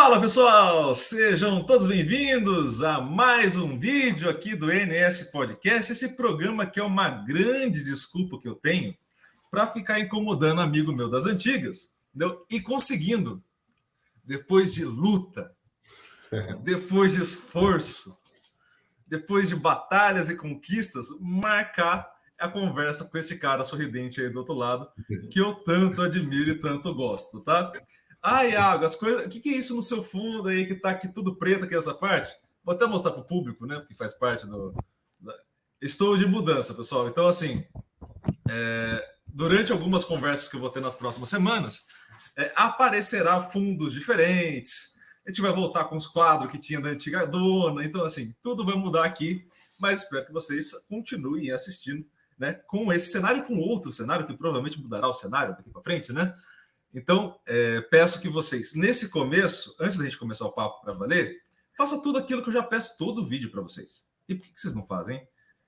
Fala pessoal, sejam todos bem-vindos a mais um vídeo aqui do NS Podcast, esse programa que é uma grande desculpa que eu tenho para ficar incomodando amigo meu das antigas, entendeu? E conseguindo, depois de luta, depois de esforço, depois de batalhas e conquistas, marcar a conversa com este cara sorridente aí do outro lado, que eu tanto admiro e tanto gosto, tá? Ah, Iago, as coisas. O que é isso no seu fundo aí que tá aqui tudo preto aqui essa parte? Vou até mostrar para o público, né? Porque faz parte do. Estou de mudança, pessoal. Então, assim, durante algumas conversas que eu vou ter nas próximas semanas, aparecerá fundos diferentes. A gente vai voltar com os quadros que tinha da antiga dona. Então, assim, tudo vai mudar aqui, mas espero que vocês continuem assistindo, né? Com esse cenário e com outro cenário, que provavelmente mudará o cenário daqui para frente, né? Então, peço que vocês, nesse começo, antes da gente começar o papo para valer, faça tudo aquilo que eu já peço todo vídeo para vocês. E por que vocês não fazem?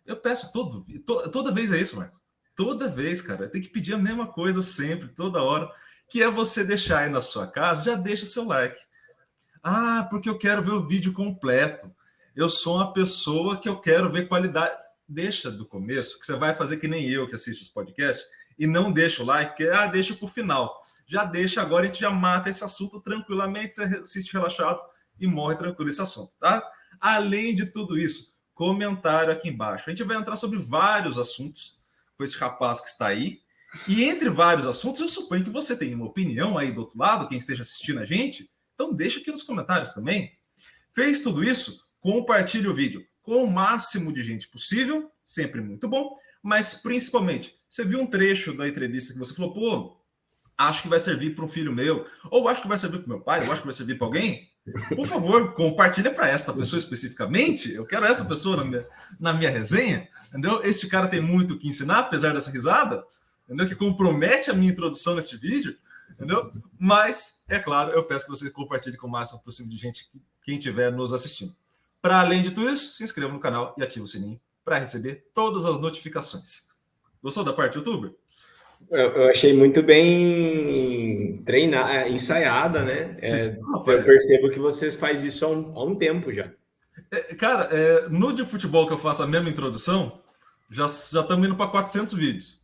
Eu peço toda vez é isso, Marcos. Toda vez, cara. Tem que pedir a mesma coisa sempre, toda hora, que é você deixar aí na sua casa, já deixa o seu like. Ah, porque eu quero ver o vídeo completo. Eu sou uma pessoa que eu quero ver qualidade. Deixa do começo, que você vai fazer que nem eu que assiste os podcasts, e não deixa o like, porque deixa para o final. Já deixa agora, a gente já mata esse assunto tranquilamente, você assiste relaxado e morre tranquilo esse assunto, tá? Além de tudo isso, comentário aqui embaixo. A gente vai entrar sobre vários assuntos com esse rapaz que está aí. E entre vários assuntos, eu suponho que você tem uma opinião aí do outro lado, quem esteja assistindo a gente. Então deixa aqui nos comentários também. Fez tudo isso? Compartilhe o vídeo com o máximo de gente possível, sempre muito bom. Mas principalmente, você viu um trecho da entrevista que você falou, pô, acho que vai servir para um filho meu, ou acho que vai servir para meu pai, ou acho que vai servir para alguém. Por favor, compartilha para esta pessoa especificamente. Eu quero essa pessoa na minha resenha, entendeu? Este cara tem muito o que ensinar, apesar dessa risada, entendeu? Que compromete a minha introdução neste vídeo, entendeu? Mas, é claro, eu peço que você compartilhe com o máximo possível de gente, quem estiver nos assistindo. Para além de tudo isso, se inscreva no canal e ative o sininho para receber todas as notificações. Gostou da parte youtuber? Eu achei muito bem treinada, ensaiada, né? Sim, Eu percebo que você faz isso há um tempo já. Cara, no de futebol que eu faço a mesma introdução, já estamos indo para 400 vídeos.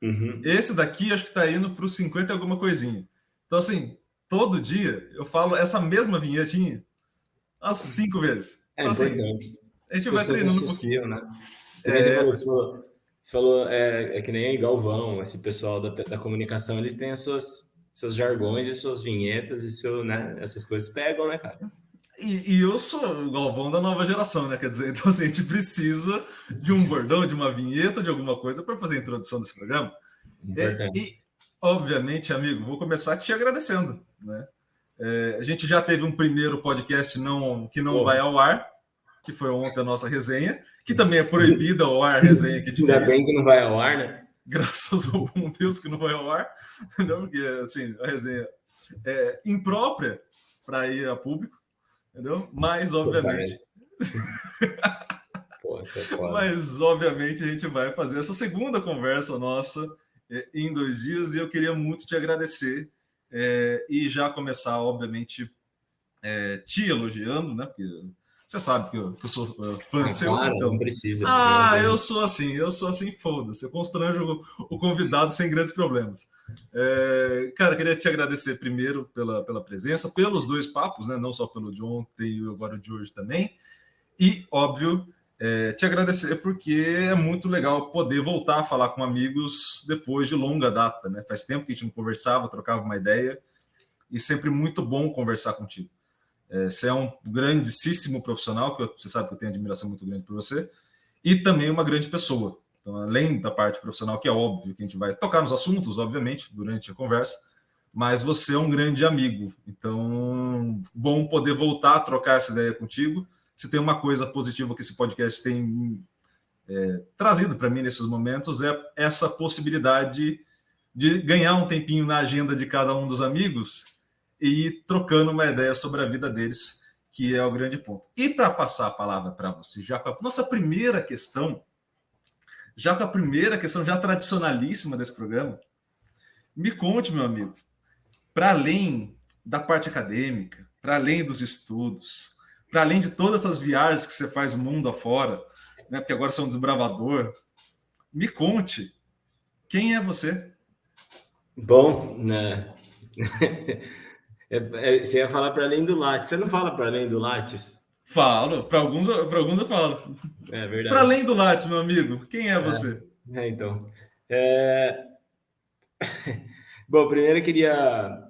Uhum. Esse daqui acho que está indo para os 50 e alguma coisinha. Então, assim, todo dia eu falo essa mesma vinhetinha as 5 vezes. Então, importante. Assim, a gente vai treinando um pouquinho. Né? Você falou que nem Galvão, esse pessoal da comunicação, eles têm seus jargões e suas vinhetas e né, essas coisas pegam, né, cara? E eu sou o Galvão da nova geração, né? Quer dizer, então assim, a gente precisa de um bordão, de uma vinheta, de alguma coisa para fazer a introdução desse programa. E, obviamente, amigo, vou começar te agradecendo, né? A gente já teve um primeiro podcast que não vai ao ar, que foi ontem a nossa resenha, que também é proibida ao ar a resenha que a gente Ainda fez. bem que não vai ao ar, né? Graças ao bom Deus que não vai ao ar, não, porque assim, a resenha é imprópria para ir a público, entendeu? Mas, obviamente. Mas, obviamente, a gente vai fazer essa segunda conversa nossa em 2 dias, e eu queria muito te agradecer e já começar, obviamente, te elogiando, né? Porque você sabe que eu sou fã seu. Claro, então, não precisa. Eu sou assim, foda-se. Eu constranjo o convidado sem grandes problemas. Cara, queria te agradecer primeiro pela presença, pelos 2 papos, né? Não só pelo de ontem e agora o de hoje também. E, óbvio, te agradecer porque é muito legal poder voltar a falar com amigos depois de longa data, né? Faz tempo que a gente não conversava, trocava uma ideia, e sempre muito bom conversar contigo. Você é um grandíssimo profissional, que você sabe que eu tenho admiração muito grande por você, e também uma grande pessoa. Então, além da parte profissional, que é óbvio que a gente vai tocar nos assuntos, obviamente, durante a conversa, mas você é um grande amigo. Então, bom poder voltar a trocar essa ideia contigo. Se tem uma coisa positiva que esse podcast tem trazido para mim nesses momentos, é essa possibilidade de ganhar um tempinho na agenda de cada um dos amigos e ir trocando uma ideia sobre a vida deles, que é o grande ponto. E para passar a palavra para você, já com a nossa primeira questão, já tradicionalíssima desse programa, me conte, meu amigo, para além da parte acadêmica, para além dos estudos, para além de todas essas viagens que você faz mundo afora, né? Porque agora você é um desbravador. Me conte, quem é você? Bom, né? Você ia falar para além do Lattes. Você não fala para além do Lattes? Falo, para alguns eu falo. É Para verdade. além do Lattes, meu amigo, quem é você? Então. É... Bom, primeiro eu queria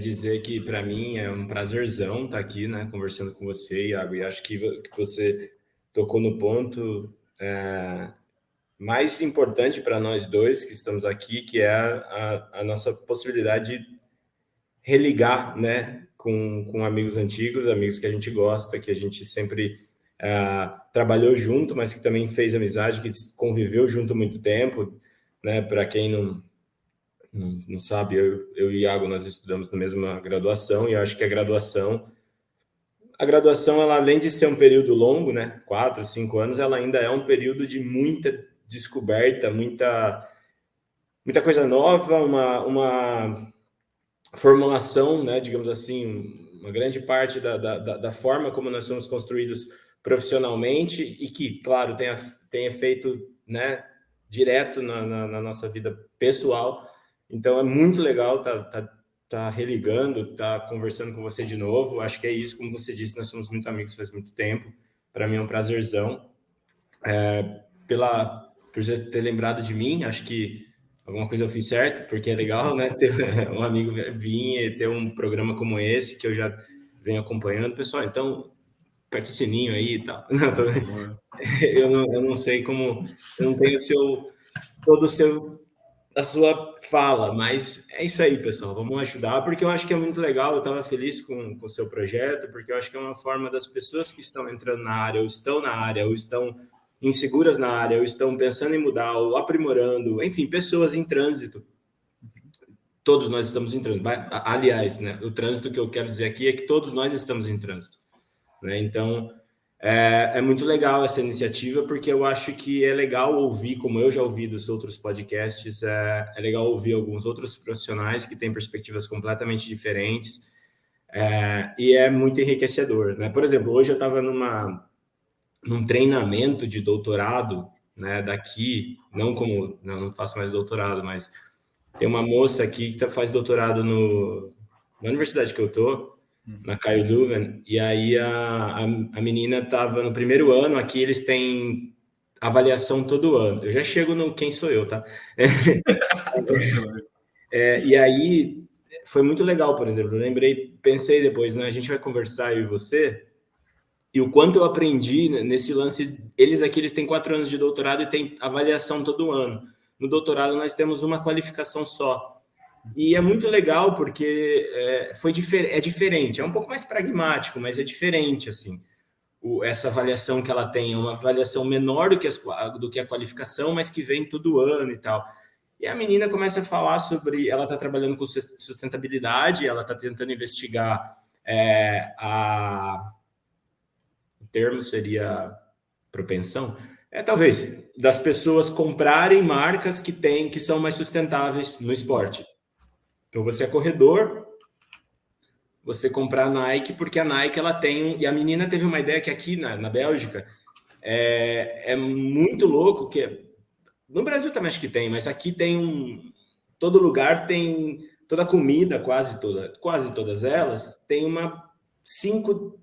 dizer que para mim é um prazerzão estar aqui, né, conversando com você, Iago, e acho que você tocou no ponto mais importante para nós dois que estamos aqui, que é a nossa possibilidade de religar, né, com amigos antigos, amigos que a gente gosta, que a gente sempre trabalhou junto, mas que também fez amizade, que conviveu junto há muito tempo, né? Para quem não sabe, eu e o Iago, nós estudamos na mesma graduação, e eu acho que a graduação, ela, além de ser um período longo, né, 4, 5 anos, ela ainda é um período de muita descoberta, muita coisa nova, uma formulação, né, digamos assim, uma grande parte da forma como nós somos construídos profissionalmente e que, claro, tem efeito, né, direto na nossa vida pessoal. Então, é muito legal tá religando, tá conversando com você de novo. Acho que é isso, como você disse, nós somos muito amigos faz muito tempo. Para mim é um prazerzão. Por você ter lembrado de mim, acho que alguma coisa eu fiz certo, porque é legal, né, ter um amigo vir e ter um programa como esse, que eu já venho acompanhando. Pessoal, então, aperte o sininho aí e tal. Não, eu não sei como, eu não tenho a sua fala, mas é isso aí, pessoal, vamos ajudar, porque eu acho que é muito legal, eu estava feliz com o seu projeto, porque eu acho que é uma forma das pessoas que estão entrando na área, ou estão na área, ou estão inseguras na área, ou estão pensando em mudar, ou aprimorando, enfim, pessoas em trânsito. Todos nós estamos em trânsito. Aliás, né, o trânsito que eu quero dizer aqui é que todos nós estamos em trânsito, né? Então, é muito legal essa iniciativa, porque eu acho que é legal ouvir, como eu já ouvi dos outros podcasts, é legal ouvir alguns outros profissionais que têm perspectivas completamente diferentes, e é muito enriquecedor, né? Por exemplo, hoje eu estava num treinamento de doutorado, né, daqui, não faço mais doutorado, mas tem uma moça aqui que faz doutorado na universidade que eu tô, na Caio Leuven, e aí a menina estava no primeiro ano, aqui eles têm avaliação todo ano. Eu já chego no quem sou eu, tá? E aí foi muito legal, por exemplo, pensei depois, né, a gente vai conversar, eu e você, e o quanto eu aprendi nesse lance, eles têm 4 anos de doutorado e tem avaliação todo ano. No doutorado nós temos uma qualificação só. E é muito legal porque é diferente, é um pouco mais pragmático, mas é diferente, assim. Essa avaliação que ela tem é uma avaliação menor do que a qualificação, mas que vem todo ano e tal. E a menina começa a falar sobre... Ela está trabalhando com sustentabilidade, ela está tentando investigar o termo seria propensão, talvez, das pessoas comprarem marcas que são mais sustentáveis no esporte. Então, você é corredor, você comprar a Nike, porque a Nike ela tem... E a menina teve uma ideia que aqui na Bélgica é muito louco, que no Brasil também acho que tem, mas aqui tem todo lugar tem... Toda comida, quase todas elas, tem 5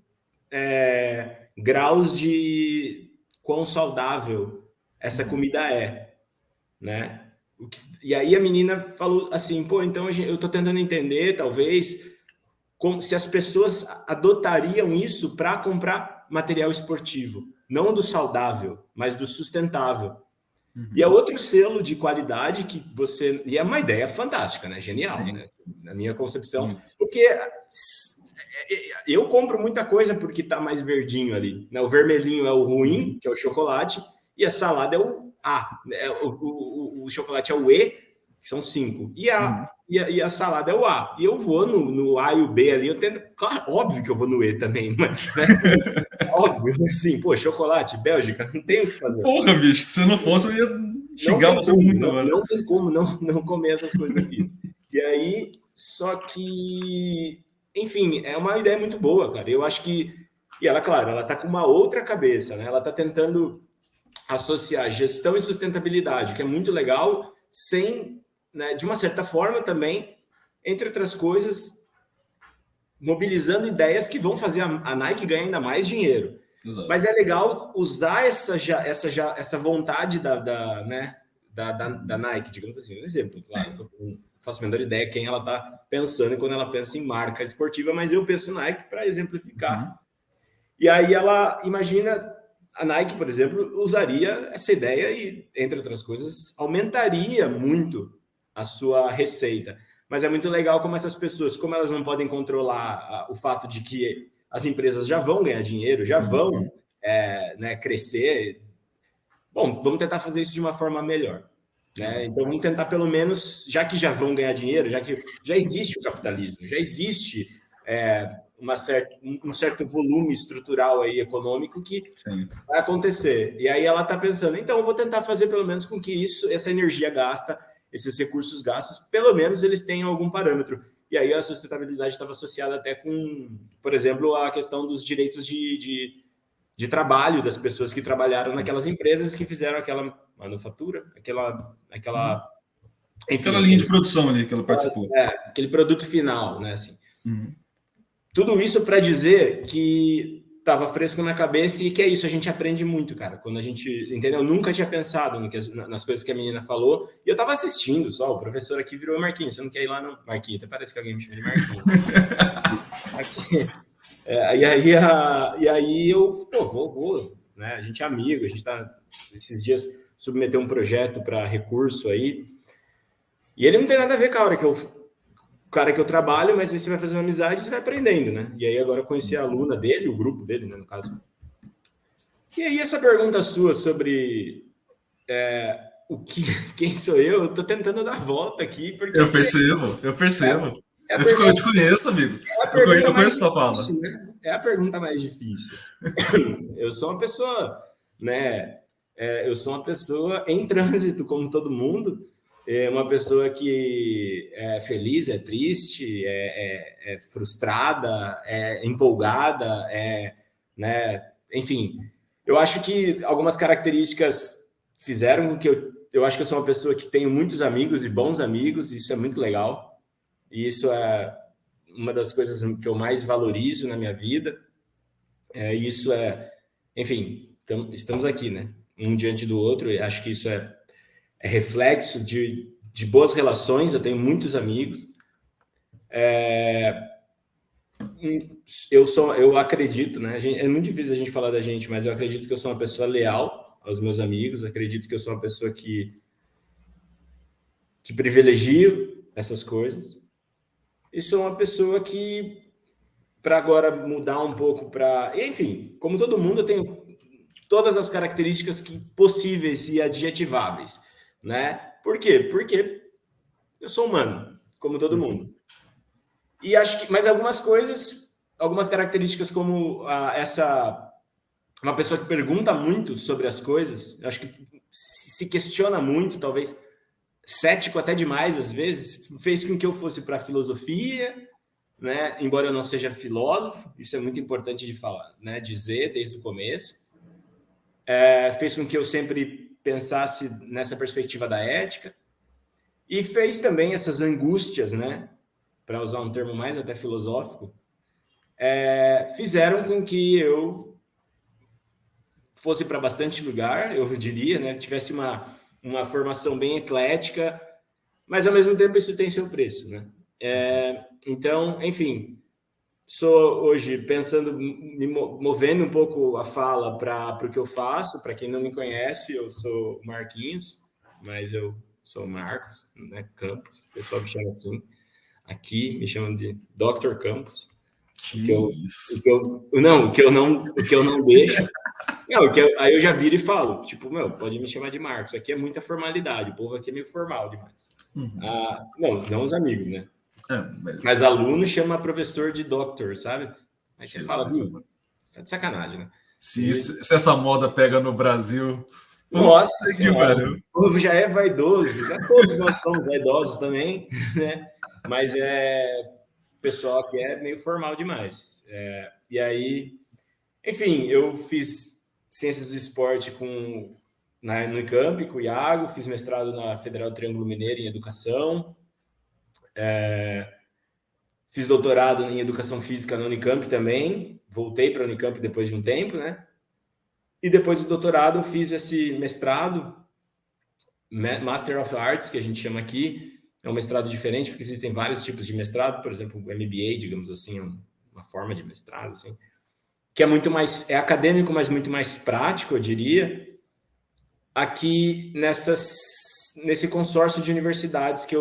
graus de quão saudável essa comida é, né? E aí a menina falou assim, pô, então eu tô tentando entender, talvez, se as pessoas adotariam isso para comprar material esportivo, não do saudável, mas do sustentável. E é outro selo de qualidade que você... E é uma ideia fantástica, né? Genial, né? Na minha concepção. Porque eu compro muita coisa porque tá mais verdinho ali, né? O vermelhinho é o ruim, que é o chocolate, e a salada é o A. O chocolate é o E, que são 5. E a salada é o A. E eu vou no A e o B ali, eu tento... Claro, óbvio que eu vou no E também, mas... Óbvio, assim, pô, chocolate, Bélgica, não tem o que fazer. Porra, bicho, se não fosse, eu ia xingar você muito agora. Não tem como não comer essas coisas aqui. E aí, só que enfim, é uma ideia muito boa, cara. Eu acho que... E ela, claro, ela tá com uma outra cabeça, né? Ela tá tentando associar gestão e sustentabilidade, que é muito legal, sem, né, de uma certa forma também, entre outras coisas, mobilizando ideias que vão fazer a Nike ganhar ainda mais dinheiro. Exato. Mas é legal usar essa vontade da Nike, digamos assim, um exemplo. Claro, não faço a menor ideia quem ela está pensando quando ela pensa em marca esportiva, mas eu penso Nike para exemplificar. Uhum. E aí ela imagina, a Nike, por exemplo, usaria essa ideia e, entre outras coisas, aumentaria muito a sua receita. Mas é muito legal como essas pessoas, como elas não podem controlar o fato de que as empresas já vão ganhar dinheiro, já vão crescer. Bom, vamos tentar fazer isso de uma forma melhor. Né? Então, vamos tentar, pelo menos, já que já vão ganhar dinheiro, já que já existe o capitalismo, já existe um certo volume estrutural aí, econômico que Sim. vai acontecer. E aí ela está pensando, então, eu vou tentar fazer pelo menos com que essa energia gasta, esses recursos gastos, pelo menos eles tenham algum parâmetro. E aí a sustentabilidade estava associada até com, por exemplo, a questão dos direitos de trabalho das pessoas que trabalharam naquelas empresas que fizeram aquela manufatura, aquela linha de produção ali que ela participou. Aquele produto final, né? Assim. Uhum. Tudo isso para dizer que estava fresco na cabeça e que é isso, a gente aprende muito, cara. Quando a gente, entendeu? Eu nunca tinha pensado nas coisas que a menina falou e eu estava assistindo só. O professor aqui virou Marquinhos, você não quer ir lá, não? Marquinhos, até parece que alguém me chama de Marquinhos. E aí eu, vou, né? A gente é amigo, a gente tá esses dias submeteu um projeto para recurso aí. E ele não tem nada a ver com a hora que eu trabalho, mas aí você vai fazendo amizade e você vai aprendendo, né? E aí agora eu conheci a aluna dele, o grupo dele, né, no caso. E aí essa pergunta sua sobre quem sou eu tô tentando dar volta aqui. Porque eu percebo. Eu te conheço, amigo. Eu conheço tua fala. Né? É a pergunta mais difícil. Eu sou uma pessoa, né? Eu sou uma pessoa em trânsito, como todo mundo. É uma pessoa que é feliz, é triste, é frustrada, é empolgada, né? Enfim, eu acho que algumas características fizeram com que eu acho que eu sou uma pessoa que tenho muitos amigos e bons amigos, isso é muito legal. E isso é uma das coisas que eu mais valorizo na minha vida. Enfim, estamos aqui, né? Um diante do outro, e acho que isso é reflexo de boas relações. Eu tenho muitos amigos. Eu acredito, né? É muito difícil a gente falar da gente, mas eu acredito que eu sou uma pessoa leal aos meus amigos. Acredito que eu sou uma pessoa que privilegio essas coisas. E sou uma pessoa que, para agora mudar um pouco enfim, como todo mundo, eu tenho todas as características possíveis e adjetiváveis, né? Por quê? Porque eu sou humano, como todo mundo. E acho que, mas algumas características como uma pessoa que pergunta muito sobre as coisas, acho que se questiona muito, talvez cético até demais às vezes, fez com que eu fosse para a filosofia, né? Embora eu não seja filósofo, isso é muito importante de falar, né? Dizer desde o começo. Fez com que eu sempre pensasse nessa perspectiva da ética e fez também essas angústias, né? Para usar um termo mais até filosófico, fizeram com que eu fosse para bastante lugar, eu diria, né? Tivesse uma formação bem eclética, mas ao mesmo tempo isso tem seu preço, né? Então, enfim, sou hoje pensando, me movendo um pouco a fala para o que eu faço. Para quem não me conhece, eu sou o Marquinhos, mas eu sou o Marcos, né? Campos, o pessoal me chama assim. Aqui me chamam de Dr. Campos. O que eu não deixo. Aí eu já viro e falo, tipo, pode me chamar de Marcos. Aqui é muita formalidade, o povo aqui é meio formal demais. Uhum. Não os amigos, né? Mas aluno chama professor de doctor, sabe? Aí você fala, você tá de sacanagem, né? Se essa moda pega no Brasil... Nossa senhora, o povo já é vaidoso, já todos nós somos vaidosos também, né? Mas pessoal aqui é meio formal demais. E aí, enfim, eu fiz Ciências do Esporte no Unicamp, com o Iago, fiz mestrado na Federal do Triângulo Mineiro em Educação, fiz doutorado em Educação Física na Unicamp também, voltei para a Unicamp depois de um tempo, né? E depois do doutorado eu fiz esse mestrado, Master of Arts, que a gente chama aqui. É um mestrado diferente, porque existem vários tipos de mestrado, por exemplo, o MBA, digamos assim, é uma forma de mestrado, assim, que é muito mais, é acadêmico, mas muito mais prático, eu diria, aqui nesse consórcio de universidades que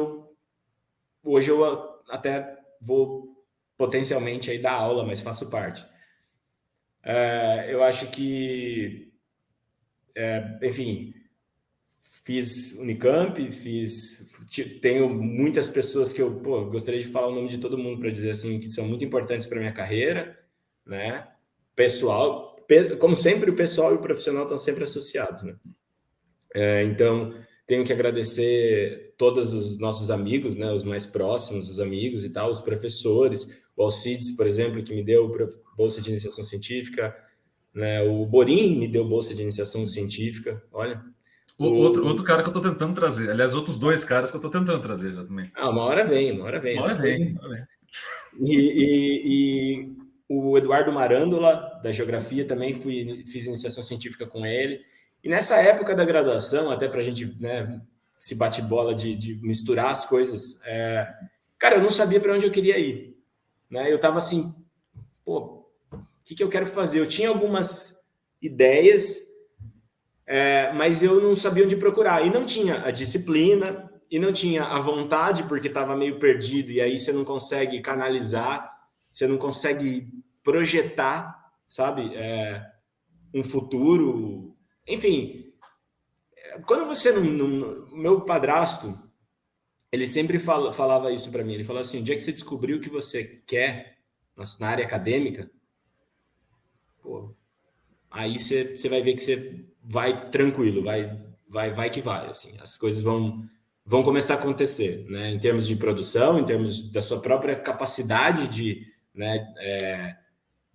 hoje eu até vou potencialmente aí dar aula, mas faço parte. Eu acho que, enfim, fiz Unicamp, tenho muitas pessoas que eu gostaria de falar o nome de todo mundo para dizer assim, que são muito importantes para minha carreira, né? Pessoal, como sempre, o pessoal e o profissional estão sempre associados, né? Então, tenho que agradecer todos os nossos amigos, né? Os mais próximos, os amigos e tal, os professores, o Alcides, por exemplo, que me deu bolsa de iniciação científica, né? O Borim me deu bolsa de iniciação científica, olha. Outro cara que eu estou tentando trazer. Aliás, outros dois caras que eu estou tentando trazer já também. Uma hora vem. Uma hora vem. E o Eduardo Marândola, da Geografia, também fiz iniciação científica com ele. E nessa época da graduação, até para a gente, né, se bate-bola de misturar as coisas, cara, eu não sabia para onde eu queria ir. Né? Eu estava assim, o que eu quero fazer? Eu tinha algumas ideias, mas eu não sabia onde procurar. E não tinha a disciplina, e não tinha a vontade, porque estava meio perdido, e aí você não consegue canalizar, você não consegue projetar, sabe? Um futuro. Enfim, quando você não... Meu padrasto, ele sempre falava isso para mim. Ele falou assim, o dia que você descobriu o que você quer na área acadêmica, aí você vai ver que você vai tranquilo, vai que vai, assim, as coisas vão começar a acontecer, né, em termos de produção, em termos da sua própria capacidade de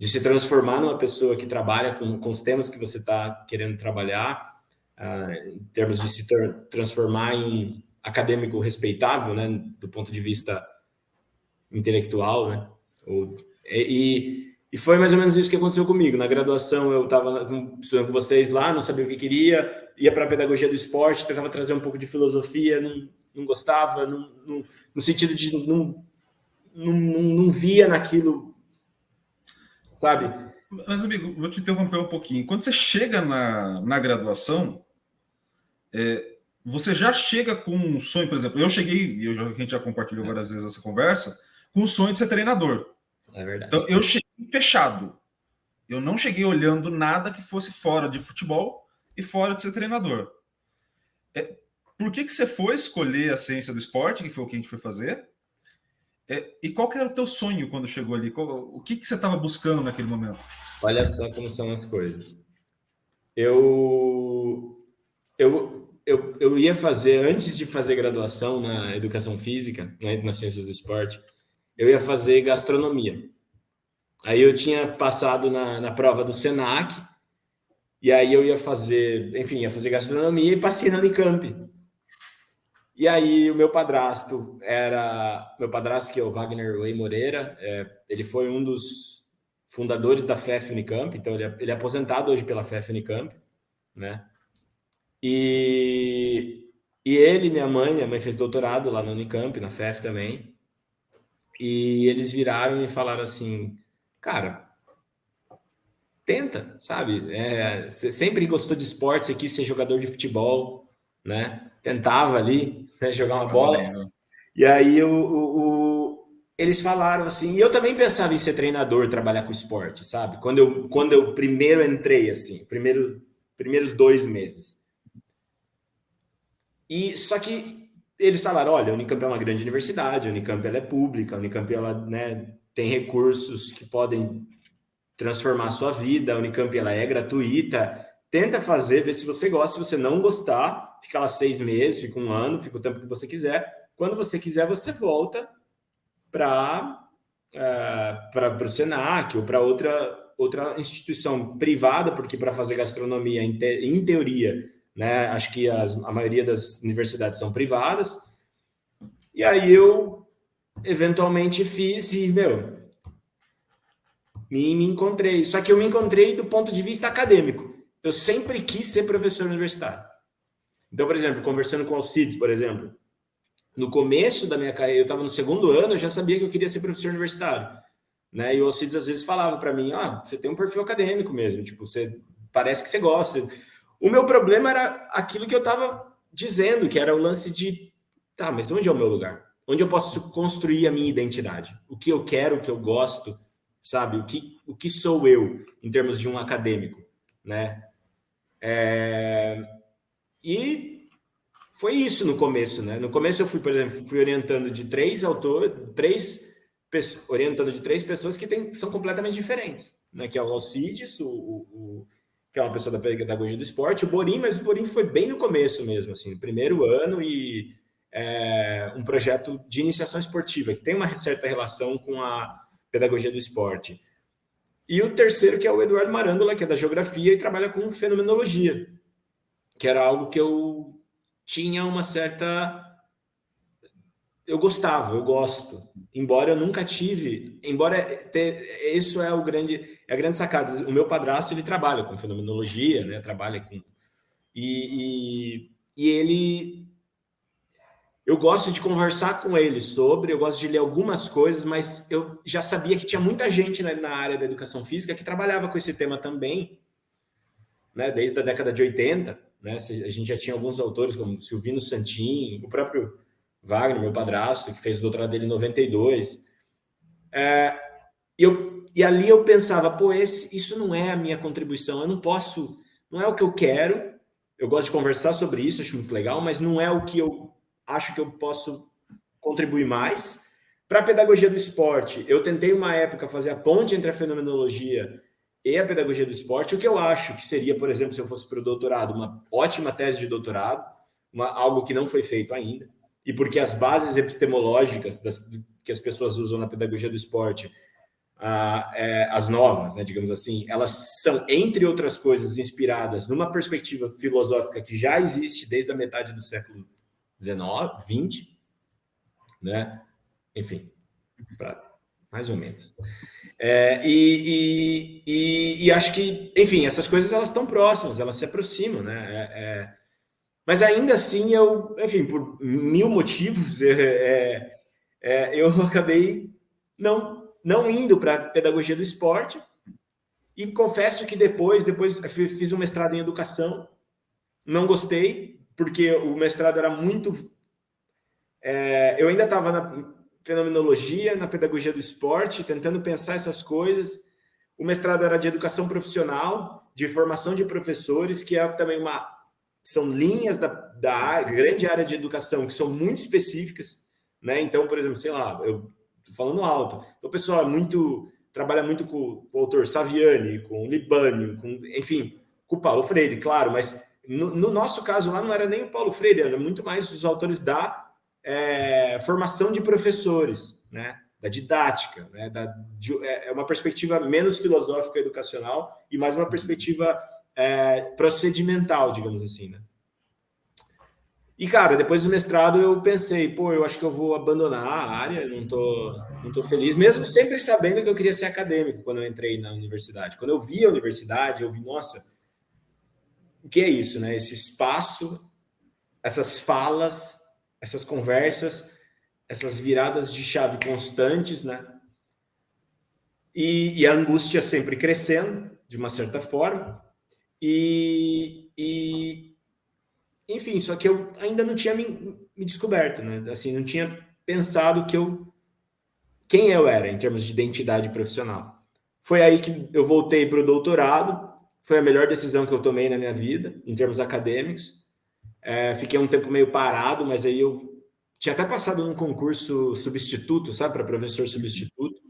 se transformar numa pessoa que trabalha com os temas que você está querendo trabalhar, em termos de se transformar em um acadêmico respeitável, né, do ponto de vista intelectual, né, e foi mais ou menos isso que aconteceu comigo. Na graduação, eu estava estudando com vocês lá, não sabia o que queria, ia para a pedagogia do esporte, tentava trazer um pouco de filosofia, não gostava, no sentido de não via naquilo, sabe? Mas, amigo, vou te interromper um pouquinho. Quando você chega na graduação, você já chega com um sonho, por exemplo, a gente já compartilhou várias vezes essa conversa, com o sonho de ser treinador. É verdade. Então, eu cheguei fechado. Eu não cheguei olhando nada que fosse fora de futebol e fora de ser treinador. Por que você foi escolher a ciência do esporte, que foi o que a gente foi fazer? E qual que era o teu sonho quando chegou ali? O que você estava buscando naquele momento? Olha só como são as coisas. Eu ia fazer, antes de fazer graduação na educação física, né, nas ciências do esporte, eu ia fazer gastronomia. Aí eu tinha passado na prova do Senac, e aí eu ia fazer gastronomia e passei na Unicamp. E aí o meu padrasto, que é o Wagner Way Moreira, ele foi um dos fundadores da FEF Unicamp, então ele é aposentado hoje pela FEF Unicamp, né? E minha mãe fez doutorado lá na Unicamp, na FEF também, e eles viraram e falaram assim, cara, tenta, sabe? Você sempre gostou de esporte, você quis ser jogador de futebol, né? Tentava ali, né, jogar uma bola. E aí eles falaram assim, e eu também pensava em ser treinador, trabalhar com esporte, sabe? Quando eu primeiro entrei, assim, primeiros 2 meses. E só que eles falaram, olha, a Unicamp é uma grande universidade, a Unicamp ela é pública, a Unicamp ela, né, tem recursos que podem transformar a sua vida, a Unicamp ela é gratuita, tenta fazer, vê se você gosta, se você não gostar, fica lá 6 meses, fica 1 ano, fica o tempo que você quiser, quando você quiser você volta para para o Senac ou para outra instituição privada, porque para fazer gastronomia, em teoria, né, acho que a maioria das universidades são privadas. E aí eu eventualmente fiz e, me encontrei. Só que eu me encontrei do ponto de vista acadêmico. Eu sempre quis ser professor universitário. Então, por exemplo, conversando com o Alcides, por exemplo, no começo da minha carreira, eu estava no segundo ano, eu já sabia que eu queria ser professor universitário. Né? E o Alcides às vezes falava para mim, você tem um perfil acadêmico mesmo, tipo, você parece que você gosta. O meu problema era aquilo que eu estava dizendo, que era o lance de, tá, mas onde é o meu lugar? Onde eu posso construir a minha identidade? O que eu quero, o que eu gosto, sabe? O que sou eu, em termos de um acadêmico, né? E foi isso no começo, né? No começo eu fui, por exemplo, orientando de três pessoas que são completamente diferentes, né? Que é o Alcides, que é uma pessoa da pedagogia do esporte, o Borim, mas o Borim foi bem no começo mesmo, assim, no primeiro ano, e um projeto de iniciação esportiva, que tem uma certa relação com a pedagogia do esporte. E o terceiro, que é o Eduardo Marândola, que é da geografia e trabalha com fenomenologia, que era algo que eu tinha uma certa... Eu gosto, embora eu nunca tive, isso é a grande sacada. O meu padrasto, ele trabalha com fenomenologia, né? Trabalha com... E ele... Eu gosto de conversar com ele eu gosto de ler algumas coisas, mas eu já sabia que tinha muita gente na área da educação física que trabalhava com esse tema também, né? Desde a década de 80, né? A gente já tinha alguns autores, como Silvino Santin, o próprio Wagner, meu padrasto, que fez o doutorado dele em 92. E ali eu pensava, isso não é a minha contribuição, eu não posso, não é o que eu quero, eu gosto de conversar sobre isso, acho muito legal, mas não é o que eu acho que eu posso contribuir mais. Para a pedagogia do esporte, eu tentei uma época fazer a ponte entre a fenomenologia e a pedagogia do esporte, o que eu acho que seria, por exemplo, se eu fosse para o doutorado, uma ótima tese de doutorado, algo que não foi feito ainda, e porque as bases epistemológicas que as pessoas usam na pedagogia do esporte, as novas, né, digamos assim, elas são, entre outras coisas, inspiradas numa perspectiva filosófica que já existe desde a metade do século 20, né? Enfim, mais ou menos. E acho que, enfim, essas coisas elas estão próximas, elas se aproximam, né? Mas ainda assim, enfim, por mil motivos, eu acabei não indo para a pedagogia do esporte, e confesso que depois fiz um mestrado em educação, não gostei, porque o mestrado era muito... eu ainda estava na fenomenologia, na pedagogia do esporte, tentando pensar essas coisas. O mestrado era de educação profissional, de formação de professores, que é também são linhas da grande área de educação que são muito específicas, né? Então, por exemplo, sei lá, eu tô falando alto. Então, o pessoal trabalha muito com o autor Saviani, com o Libânio, enfim, com o Paulo Freire, claro, mas no nosso caso lá não era nem o Paulo Freire, era muito mais os autores da formação de professores, né? Da didática, né? É uma perspectiva menos filosófica educacional e mais uma perspectiva procedimental, digamos assim, né? E, cara, depois do mestrado eu pensei, eu acho que eu vou abandonar a área, não tô feliz, mesmo sempre sabendo que eu queria ser acadêmico quando eu entrei na universidade. Quando eu vi a universidade, eu vi, nossa, o que é isso, né? Esse espaço, essas falas, essas conversas, essas viradas de chave constantes, né? E a angústia sempre crescendo, de uma certa forma. Enfim, só que eu ainda não tinha me descoberto, né? Assim, não tinha pensado quem eu era em termos de identidade profissional. Foi aí que eu voltei para o doutorado, foi a melhor decisão que eu tomei na minha vida, em termos acadêmicos. Fiquei um tempo meio parado, mas aí eu tinha até passado num concurso substituto, sabe, para professor substituto.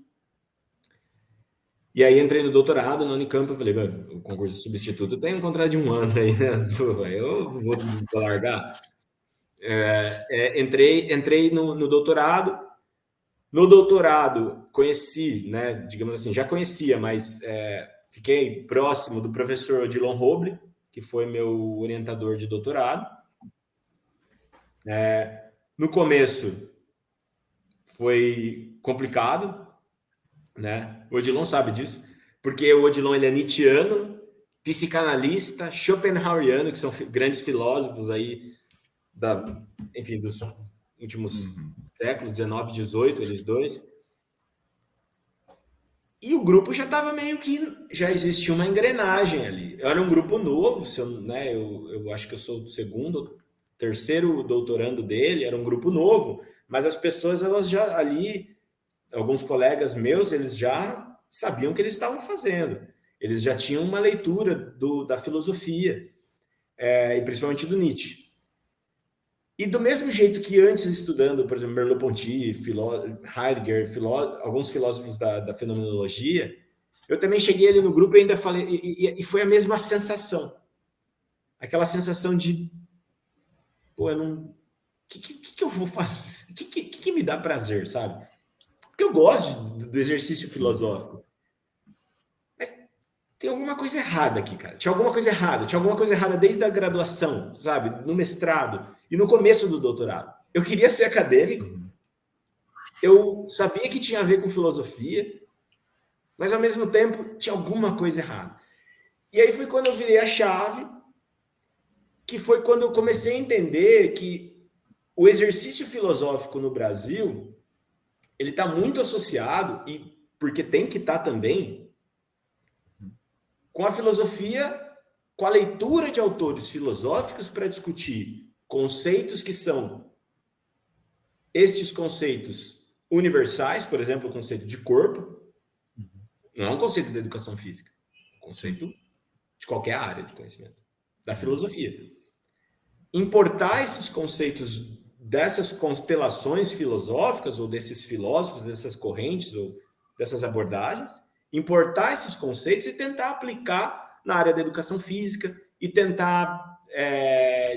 E aí entrei no doutorado na Unicamp, eu falei, o concurso substituto tem um contrato de 1 ano aí, né? Eu vou largar. Entrei no doutorado, No doutorado, conheci, né, digamos assim, já conhecia, mas fiquei próximo do professor Odilon Roble, que foi meu orientador de doutorado. No começo foi complicado, né? O Odilon sabe disso, porque o Odilon ele é nietzschiano, psicanalista, schopenhaueriano, que são grandes filósofos aí enfim, dos últimos séculos, 19, 18, eles dois. E o grupo já estava meio que... Já existia uma engrenagem ali. Era um grupo novo, né, eu acho que eu sou o segundo, terceiro doutorando dele, era um grupo novo, mas as pessoas, elas já ali, alguns colegas meus, eles já sabiam o que eles estavam fazendo. Eles já tinham uma leitura da filosofia, e principalmente do Nietzsche. E do mesmo jeito que antes estudando, por exemplo, Merleau-Ponty, Heidegger, alguns filósofos da fenomenologia, eu também cheguei ali no grupo e ainda falei, e foi a mesma sensação. Aquela sensação de, pô, eu não... O que eu vou fazer? O que me dá prazer, sabe? Porque eu gosto do exercício filosófico. Mas tem alguma coisa errada aqui, cara. Tinha alguma coisa errada desde a graduação, sabe? No mestrado. E no começo do doutorado. Eu queria ser acadêmico, eu sabia que tinha a ver com filosofia, mas ao mesmo tempo tinha alguma coisa errada. E aí foi quando eu virei a chave, que foi quando eu comecei a entender que o exercício filosófico no Brasil, ele está muito associado, e porque tem que estar também, com a filosofia, com a leitura de autores filosóficos para discutir conceitos que são estes conceitos universais, por exemplo, o conceito de corpo, não é um conceito da educação física, é um conceito de qualquer área de conhecimento, da filosofia. Importar esses conceitos dessas constelações filosóficas, ou desses filósofos, dessas correntes, ou dessas abordagens, importar esses conceitos e tentar aplicar na área da educação física e tentar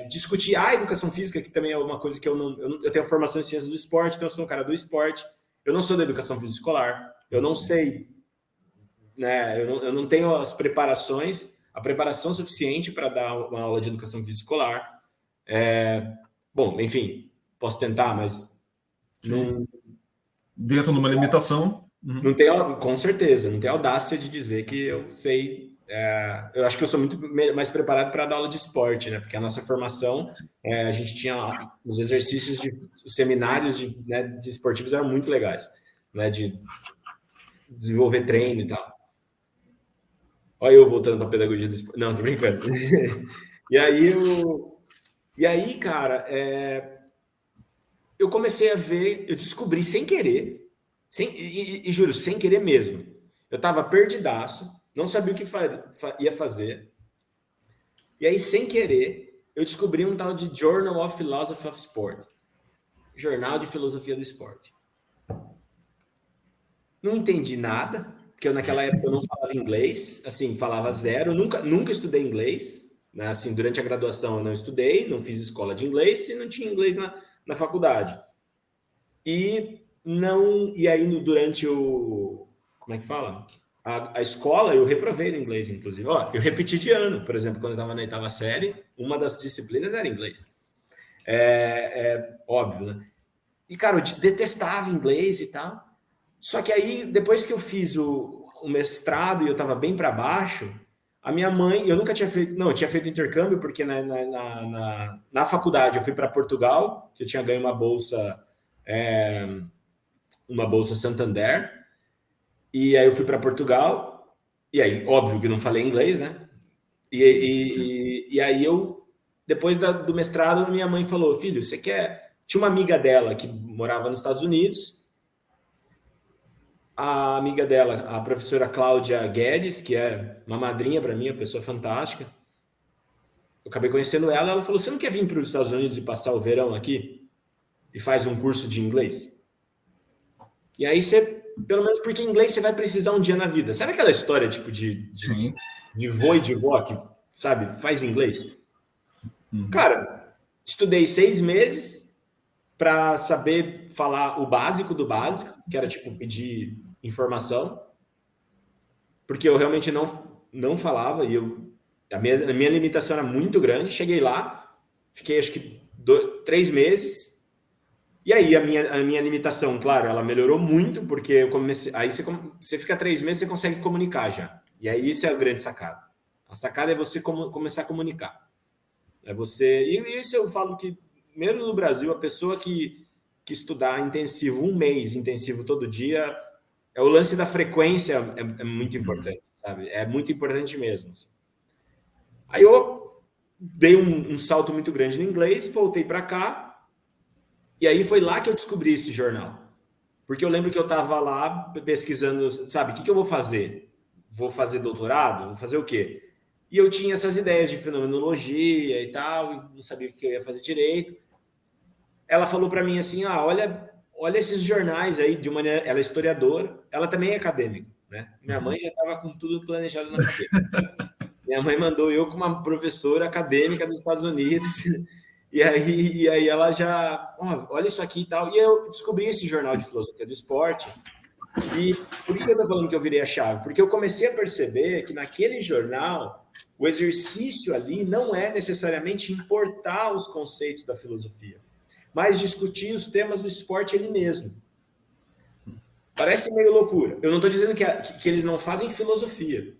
discutir a educação física, que também é uma coisa que eu tenho formação em ciências do esporte, então eu sou um cara do esporte, eu não sou da educação física escolar, eu não sei, né, eu não tenho a preparação suficiente para dar uma aula de educação física escolar. Bom, enfim, posso tentar, mas não... Dentro de uma limitação. Não tenho, com certeza, não tenho audácia de dizer que eu sei. Eu acho que eu sou muito mais preparado para dar aula de esporte, né? Porque a nossa formação, a gente tinha os exercícios os seminários de esportivos eram muito legais, né? De desenvolver treino e tal. Olha eu voltando para a pedagogia do esporte. Não, tô brincando. E aí, cara, eu comecei a ver, eu descobri sem querer, juro, sem querer mesmo. Eu estava perdidaço, não sabia o que ia fazer. E aí, sem querer, eu descobri um tal de Journal of Philosophy of Sport. Jornal de Filosofia do Esporte. Não entendi nada, porque eu naquela época eu não falava inglês, assim, falava zero. Eu nunca estudei inglês, né? Assim, durante a graduação eu não estudei, não fiz escola de inglês e não tinha inglês na faculdade. E aí durante como é que fala? A escola eu reprovei no inglês, inclusive. Eu repeti de ano, por exemplo, quando eu estava na 8ª série, uma das disciplinas era inglês. Óbvio, né? E, cara, eu detestava inglês e tal. Só que aí, depois que eu fiz o mestrado e eu estava bem para baixo, a minha mãe, eu nunca tinha feito, não, eu tinha feito intercâmbio, porque na faculdade eu fui para Portugal, que eu tinha ganho uma bolsa Santander, e aí eu fui para Portugal, e aí, óbvio que não falei inglês, né? E aí depois do mestrado, minha mãe falou, filho, você quer... Tinha uma amiga dela que morava nos Estados Unidos, a amiga dela, a professora Cláudia Guedes, que é uma madrinha para mim, uma pessoa fantástica. Eu acabei conhecendo ela falou, você não quer vir para os Estados Unidos e passar o verão aqui? E faz um curso de inglês? E aí você, pelo menos porque inglês você vai precisar um dia na vida. Sabe aquela história, tipo, de vô e de vó que, sabe, faz inglês? Cara, estudei 6 meses, para saber falar o básico do básico, que era tipo pedir informação, porque eu realmente não falava e a minha limitação era muito grande. Cheguei lá, fiquei acho que 3 meses, e aí a minha limitação, claro, ela melhorou muito, porque eu comecei. Aí você fica 3 meses, você consegue comunicar já. E aí isso é a grande sacada. A sacada é você começar a comunicar. É você. E isso eu falo que, mesmo no Brasil, a pessoa que estudar intensivo, 1 mês intensivo todo dia, o lance da frequência é muito importante, sabe? É muito importante mesmo. Aí eu dei um salto muito grande no inglês, voltei para cá, e aí foi lá que eu descobri esse jornal. Porque eu lembro que eu estava lá pesquisando, sabe, o que eu vou fazer? Vou fazer doutorado? Vou fazer o quê? E eu tinha essas ideias de fenomenologia e tal, e não sabia o que eu ia fazer direito. Ela falou para mim assim, olha esses jornais aí, ela é historiadora, ela também é acadêmica, né? Minha mãe já estava com tudo planejado na cabeça. Minha mãe mandou eu com uma professora acadêmica dos Estados Unidos, e aí ela já, olha isso aqui e tal. E eu descobri esse jornal de filosofia do esporte. E por que eu estou falando que eu virei a chave? Porque eu comecei a perceber que naquele jornal, o exercício ali não é necessariamente importar os conceitos da filosofia, mas discutir os temas do esporte ele mesmo. Parece meio loucura. Eu não estou dizendo que eles não fazem filosofia,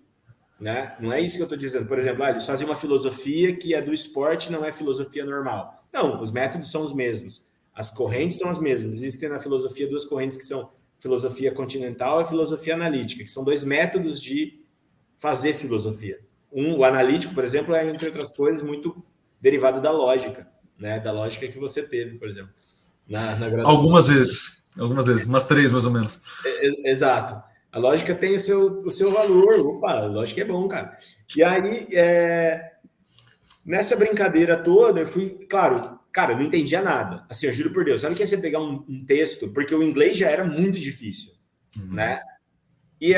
né? Não é isso que eu estou dizendo. Por exemplo, eles fazem uma filosofia que é do esporte, não é filosofia normal. Não, os métodos são os mesmos. As correntes são as mesmas. Existem na filosofia 2 correntes que são filosofia continental e filosofia analítica, que são 2 métodos de fazer filosofia. O analítico, por exemplo, é, entre outras coisas, muito derivado da lógica, né? Da lógica que você teve, por exemplo, na graduação. Algumas vezes, umas 3 mais ou menos. Exato. A lógica tem o seu valor. Opa, a lógica é bom, cara. E aí, nessa brincadeira toda, eu fui, claro, cara, eu não entendia nada. Assim, eu juro por Deus, sabe que é você pegar um texto, porque o inglês já era muito difícil, né? E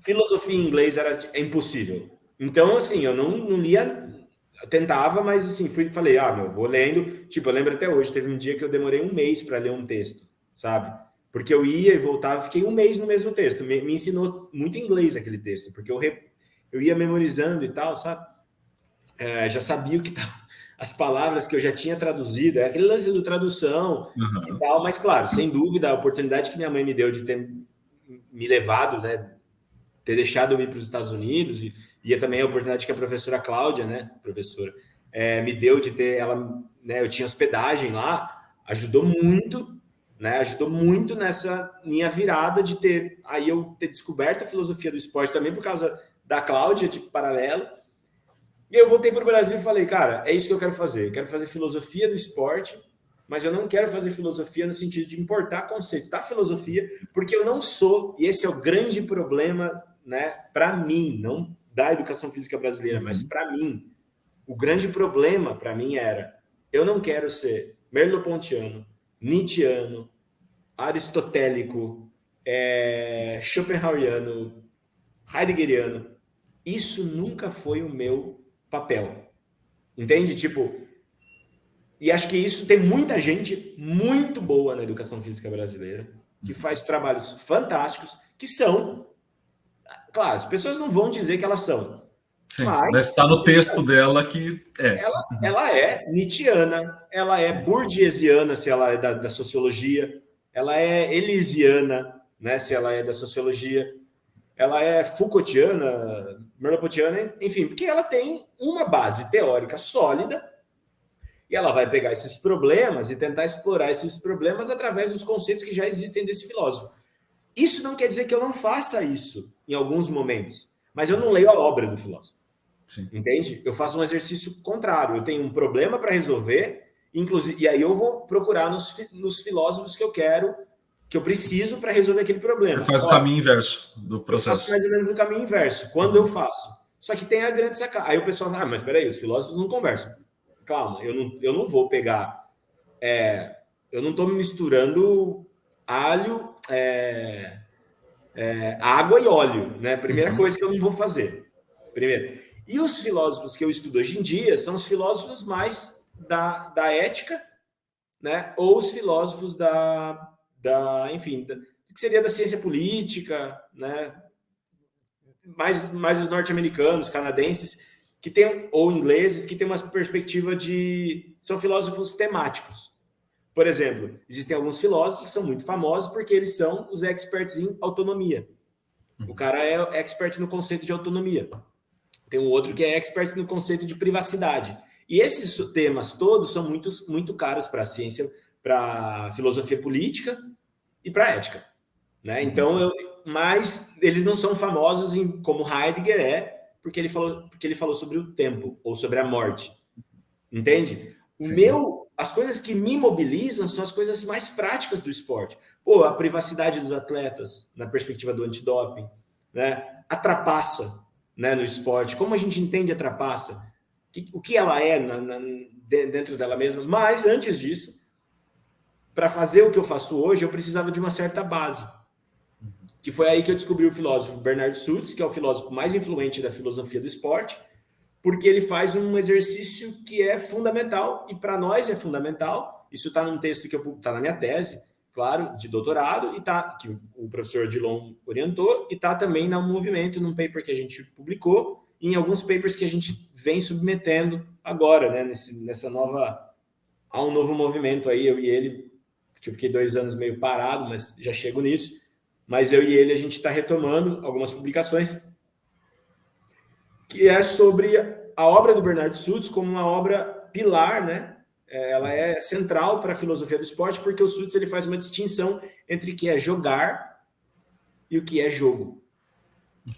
filosofia em inglês é impossível. Então, assim, eu não lia, eu tentava, mas assim, falei, vou lendo. Tipo, eu lembro até hoje, teve um dia que eu demorei 1 mês para ler um texto, sabe? Porque eu ia e voltava, fiquei 1 mês no mesmo texto. Me ensinou muito inglês aquele texto, porque eu ia memorizando e tal, sabe? Já sabia o que tava, as palavras que eu já tinha traduzido, aquele lance de tradução e tal, mas claro, sem dúvida, a oportunidade que minha mãe me deu de ter me levado, né, ter deixado eu ir para os Estados Unidos, e também a oportunidade que a professora Cláudia, né, me deu de ter ela, né, eu tinha hospedagem lá, ajudou muito, né, ajudou muito nessa minha virada de ter descoberto a filosofia do esporte também por causa da Cláudia, de paralelo. E eu voltei para o Brasil e falei, cara, é isso que eu quero fazer. Eu quero fazer filosofia do esporte, mas eu não quero fazer filosofia no sentido de importar conceitos da filosofia, porque eu não sou, e esse é o grande problema, né, para mim, não da educação física brasileira, mas para mim, o grande problema para mim era, eu não quero ser merleau-pontiano, nietzscheano, aristotélico, schopenhaueriano, heideggeriano. Isso nunca foi o meu papel, entende? Tipo, e acho que isso tem muita gente muito boa na educação física brasileira, que faz trabalhos fantásticos, que são, claro, as pessoas não vão dizer que elas são, sim, mas está no texto dela que ela é nietzschiana, ela é burgesiana, se ela é da sociologia, ela é elisiana, né, se ela é da sociologia, ela é Foucaultiana, merleau-pontiana, enfim, porque ela tem uma base teórica sólida e ela vai pegar esses problemas e tentar explorar esses problemas através dos conceitos que já existem desse filósofo. Isso não quer dizer que eu não faça isso em alguns momentos, mas eu não leio a obra do filósofo. Sim. Entende? Eu faço um exercício contrário. Eu tenho um problema para resolver, inclusive, e aí eu vou procurar nos filósofos que eu quero, que eu preciso para resolver aquele problema. Você faz o caminho inverso do processo. Eu faço mais ou menos o caminho inverso. Quando eu faço. Só que tem a grande sacada. Aí o pessoal fala, mas peraí, os filósofos não conversam. Calma, eu não vou pegar... eu não estou misturando alho, água e óleo, né? Primeira coisa que eu não vou fazer. Primeiro. E os filósofos que eu estudo hoje em dia são os filósofos mais da ética né? Ou os filósofos enfim, que seria da ciência política, né? Mais os norte-americanos, canadenses, que tem, ou ingleses, que têm uma perspectiva são filósofos temáticos. Por exemplo, existem alguns filósofos que são muito famosos porque eles são os experts em autonomia. O cara é expert no conceito de autonomia. Tem um outro que é expert no conceito de privacidade. E esses temas todos são muito caros para a ciência, para a filosofia política e para a ética, né? Então, mas eles não são famosos como Heidegger porque ele falou sobre o tempo ou sobre a morte, entende? As coisas que me mobilizam são as coisas mais práticas do esporte. Pô, a privacidade dos atletas na perspectiva do antidoping, né? A trapaça, né, no esporte, como a gente entende a trapaça, o que ela é dentro dela mesma. Mas antes disso, para fazer o que eu faço hoje, eu precisava de uma certa base. Que foi aí que eu descobri o filósofo Bernard Suits, que é o filósofo mais influente da filosofia do esporte, porque ele faz um exercício que é fundamental, e para nós é fundamental. Isso está num texto que está na minha tese, claro, de doutorado, que o professor Odilon orientou, e está também no movimento, num paper que a gente publicou, e em alguns papers que a gente vem submetendo agora, né, há um novo movimento aí, eu e ele, que eu fiquei 2 anos meio parado, mas já chego nisso. Mas eu e ele, a gente está retomando algumas publicações que é sobre a obra do Bernard Suits como uma obra pilar, né? Ela é central para a filosofia do esporte, porque o Suits ele faz uma distinção entre o que é jogar e o que é jogo.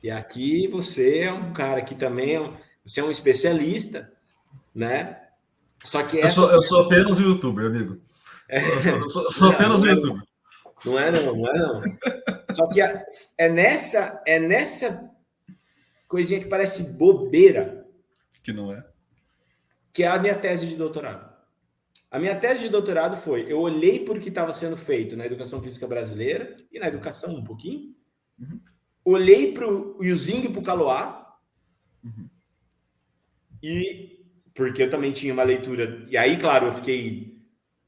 E aqui você é um cara que também você é um especialista, né? Só que eu sou apenas um youtuber, amigo. Sou apenas um youtuber. Não é não. Só que é nessa coisinha que parece bobeira. Que não é. Que é a minha tese de doutorado. A minha tese de doutorado foi, eu olhei por que estava sendo feito na educação física brasileira e na educação um pouquinho. Uhum. Olhei para o Yuzinga e para o Kaloá. Uhum. E porque eu também tinha uma leitura. E aí, claro, eu fiquei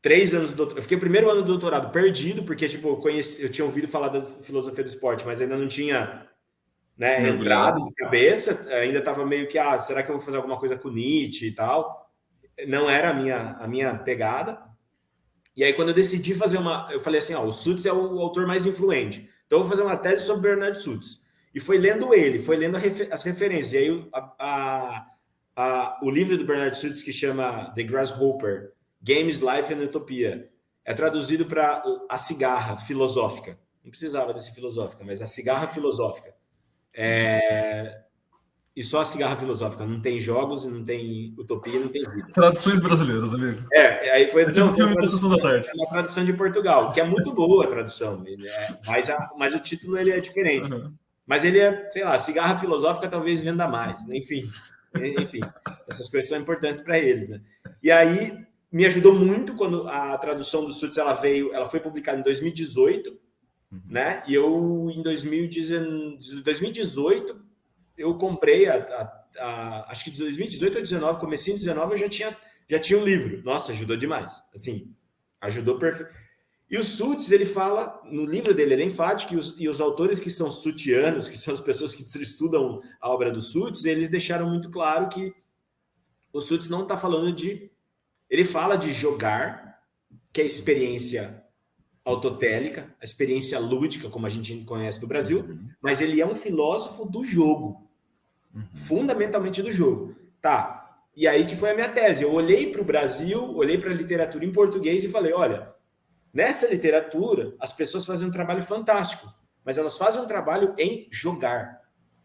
3 anos do doutorado. Eu fiquei o primeiro ano do doutorado perdido, porque tipo, eu tinha ouvido falar da filosofia do esporte, mas ainda não tinha, né, entrado de cabeça. Ainda estava meio que, será que eu vou fazer alguma coisa com Nietzsche e tal? Não era a minha pegada. E aí, quando eu decidi fazer eu falei assim, o Suits é o autor mais influente. Então, eu vou fazer uma tese sobre Bernard Suits. E foi lendo as referências. E aí, o livro do Bernard Suits, que chama The Grasshopper, Games, Life and Utopia, é traduzido para A Cigarra Filosófica. Não precisava desse filosófica, mas A Cigarra Filosófica. E só A Cigarra Filosófica. Não tem jogos, não tem utopia, não tem vida. Traduções brasileiras, amigo. Aí foi um filme da Sessão da Tarde. Uma tradução de Portugal, que é muito boa a tradução. Mas o título ele é diferente. Uhum. Mas ele é, sei lá, Cigarra Filosófica talvez venda mais. Né? Enfim, essas coisas são importantes para eles. Né? E aí me ajudou muito quando a tradução do Suits ela foi publicada em 2018, né? E eu em 2018 eu comprei acho que de 2018 ou 2019, comecinho de 2019 eu já tinha um livro. Nossa, ajudou demais. Assim, ajudou perfeito. E o Suits, ele fala, no livro dele, ele é enfático, e os autores que são sutianos, que são as pessoas que estudam a obra do Suits, eles deixaram muito claro que o Suits não está falando de... Ele fala de jogar, que é a experiência autotélica, a experiência lúdica, como a gente conhece do Brasil, mas ele é um filósofo do jogo, fundamentalmente do jogo. Tá, e aí que foi a minha tese. Eu olhei para o Brasil, olhei para a literatura em português e falei, olha, nessa literatura, as pessoas fazem um trabalho fantástico, mas elas fazem um trabalho em jogar.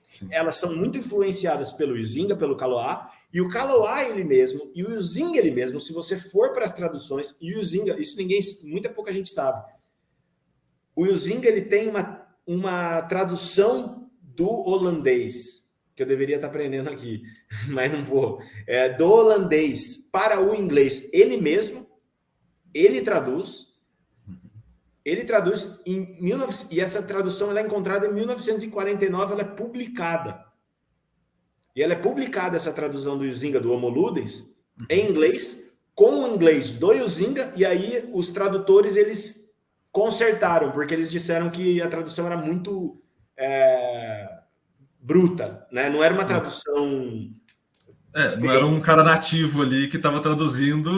Sim. Elas são muito influenciadas pelo Yuzinga, pelo Kaloá, e o Kaloá ele mesmo, e o Yuzinga ele mesmo, se você for para as traduções, e o Yuzinga, isso muita pouca gente sabe, o Yuzinga ele tem uma tradução do holandês, que eu deveria estar aprendendo aqui, mas não vou, do holandês para o inglês, ele mesmo, ele traduz em 19... E essa tradução ela é encontrada em 1949, ela é publicada. E ela é publicada, essa tradução do Yuzinga, do Homo Ludens, em inglês, com o inglês do Huizinga, e aí os tradutores, eles consertaram, porque eles disseram que a tradução era muito bruta, né? Não era uma tradução... não era um cara nativo ali que estava traduzindo.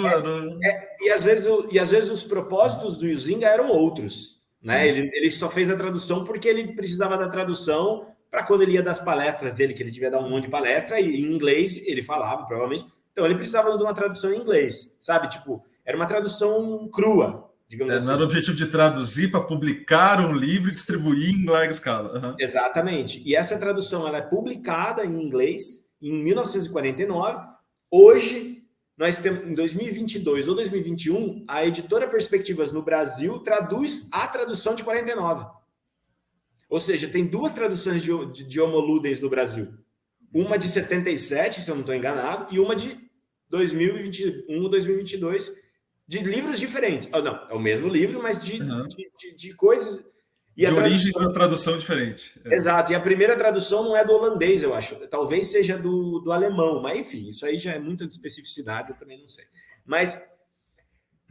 E às vezes os propósitos do Huizinga eram outros, né? Ele só fez a tradução porque ele precisava da tradução para quando ele ia das palestras dele, que ele devia dar um monte de palestra, e em inglês ele falava, provavelmente. Então ele precisava de uma tradução em inglês, sabe? Tipo, era uma tradução crua, digamos assim. Não era o objetivo de traduzir para publicar um livro e distribuir em larga escala. Exatamente. E essa tradução ela é publicada em inglês em 1949. Hoje, nós temos, em 2022 ou 2021, a editora Perspectivas no Brasil traduz a tradução de 49. Ou seja, tem duas traduções de Homo Ludens no Brasil. Uma de 77, se eu não estou enganado, e uma de 2021 ou 2022, de livros diferentes. Não, é o mesmo livro, mas de coisas... E de origens da tradução diferente. Exato, e a primeira tradução não é do holandês, eu acho. Talvez seja do alemão, mas enfim, isso aí já é muita especificidade, eu também não sei. Mas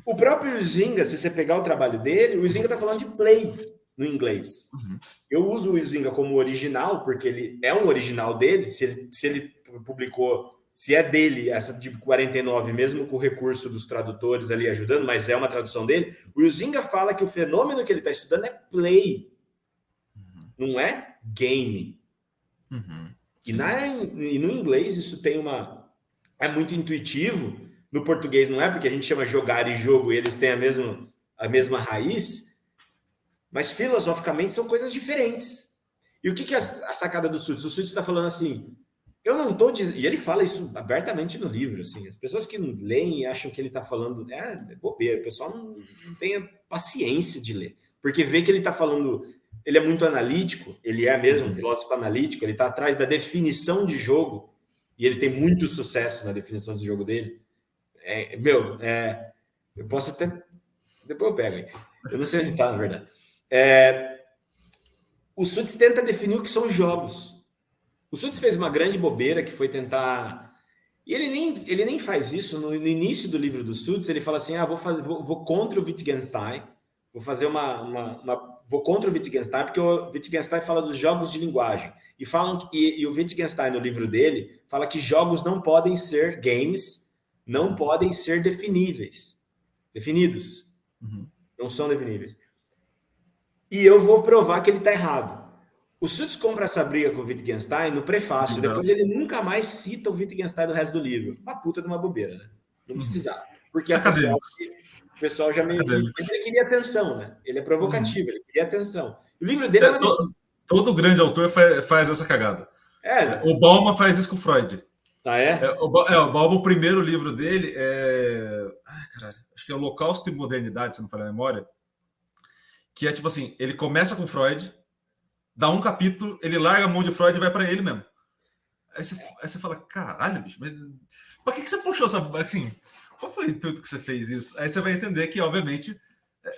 o próprio Huizinga, se você pegar o trabalho dele, o Huizinga está falando de play no inglês. Eu uso o Huizinga como original, porque ele é um original dele, se ele publicou, se é dele, essa de 49, mesmo com o recurso dos tradutores ali ajudando, mas é uma tradução dele, o Huizinga fala que o fenômeno que ele está estudando é play, não é game. E no inglês isso tem é muito intuitivo, no português não é, porque a gente chama jogar e jogo e eles têm a mesma raiz, mas filosoficamente são coisas diferentes. E o que é a sacada do Suits? O Suits está falando assim, eu não estou dizendo... E ele fala isso abertamente no livro, assim, as pessoas que não leem e acham que ele está falando... É bobeira, o pessoal não tem paciência de ler, porque vê que ele está falando... Ele é muito analítico, ele é mesmo um filósofo analítico, ele está atrás da definição de jogo, e ele tem muito sucesso na definição de jogo dele. Eu posso até... Depois eu pego aí. Eu não sei onde está, na verdade. O Suits tenta definir o que são jogos. O Suits fez uma grande bobeira que foi tentar... E ele nem faz isso. No início do livro do Suits, ele fala assim, vou contra o Wittgenstein, vou fazer vou contra o Wittgenstein, porque o Wittgenstein fala dos jogos de linguagem. E o Wittgenstein, no livro dele, fala que jogos não podem ser games, não podem ser definidos. Não são definíveis. E eu vou provar que ele está errado. O Suits compra essa briga com o Wittgenstein no prefácio, depois ele nunca mais cita o Wittgenstein do resto do livro. Uma puta de uma bobeira, né? Não precisava. Porque o pessoal já meio que... Ele queria atenção, né? Ele é provocativo, ele queria atenção. O livro dele é todo grande autor faz essa cagada. O Bauman faz isso com Freud. Ah, é? O Bauman, o primeiro livro dele acho que é Holocausto e Modernidade, se não falha a memória. Que é tipo assim, ele começa com Freud, dá um capítulo, ele larga a mão de Freud e vai para ele mesmo. Aí você fala, caralho, bicho, mas pra que você puxou essa... Assim, qual foi tudo que você fez isso? Aí você vai entender que, obviamente,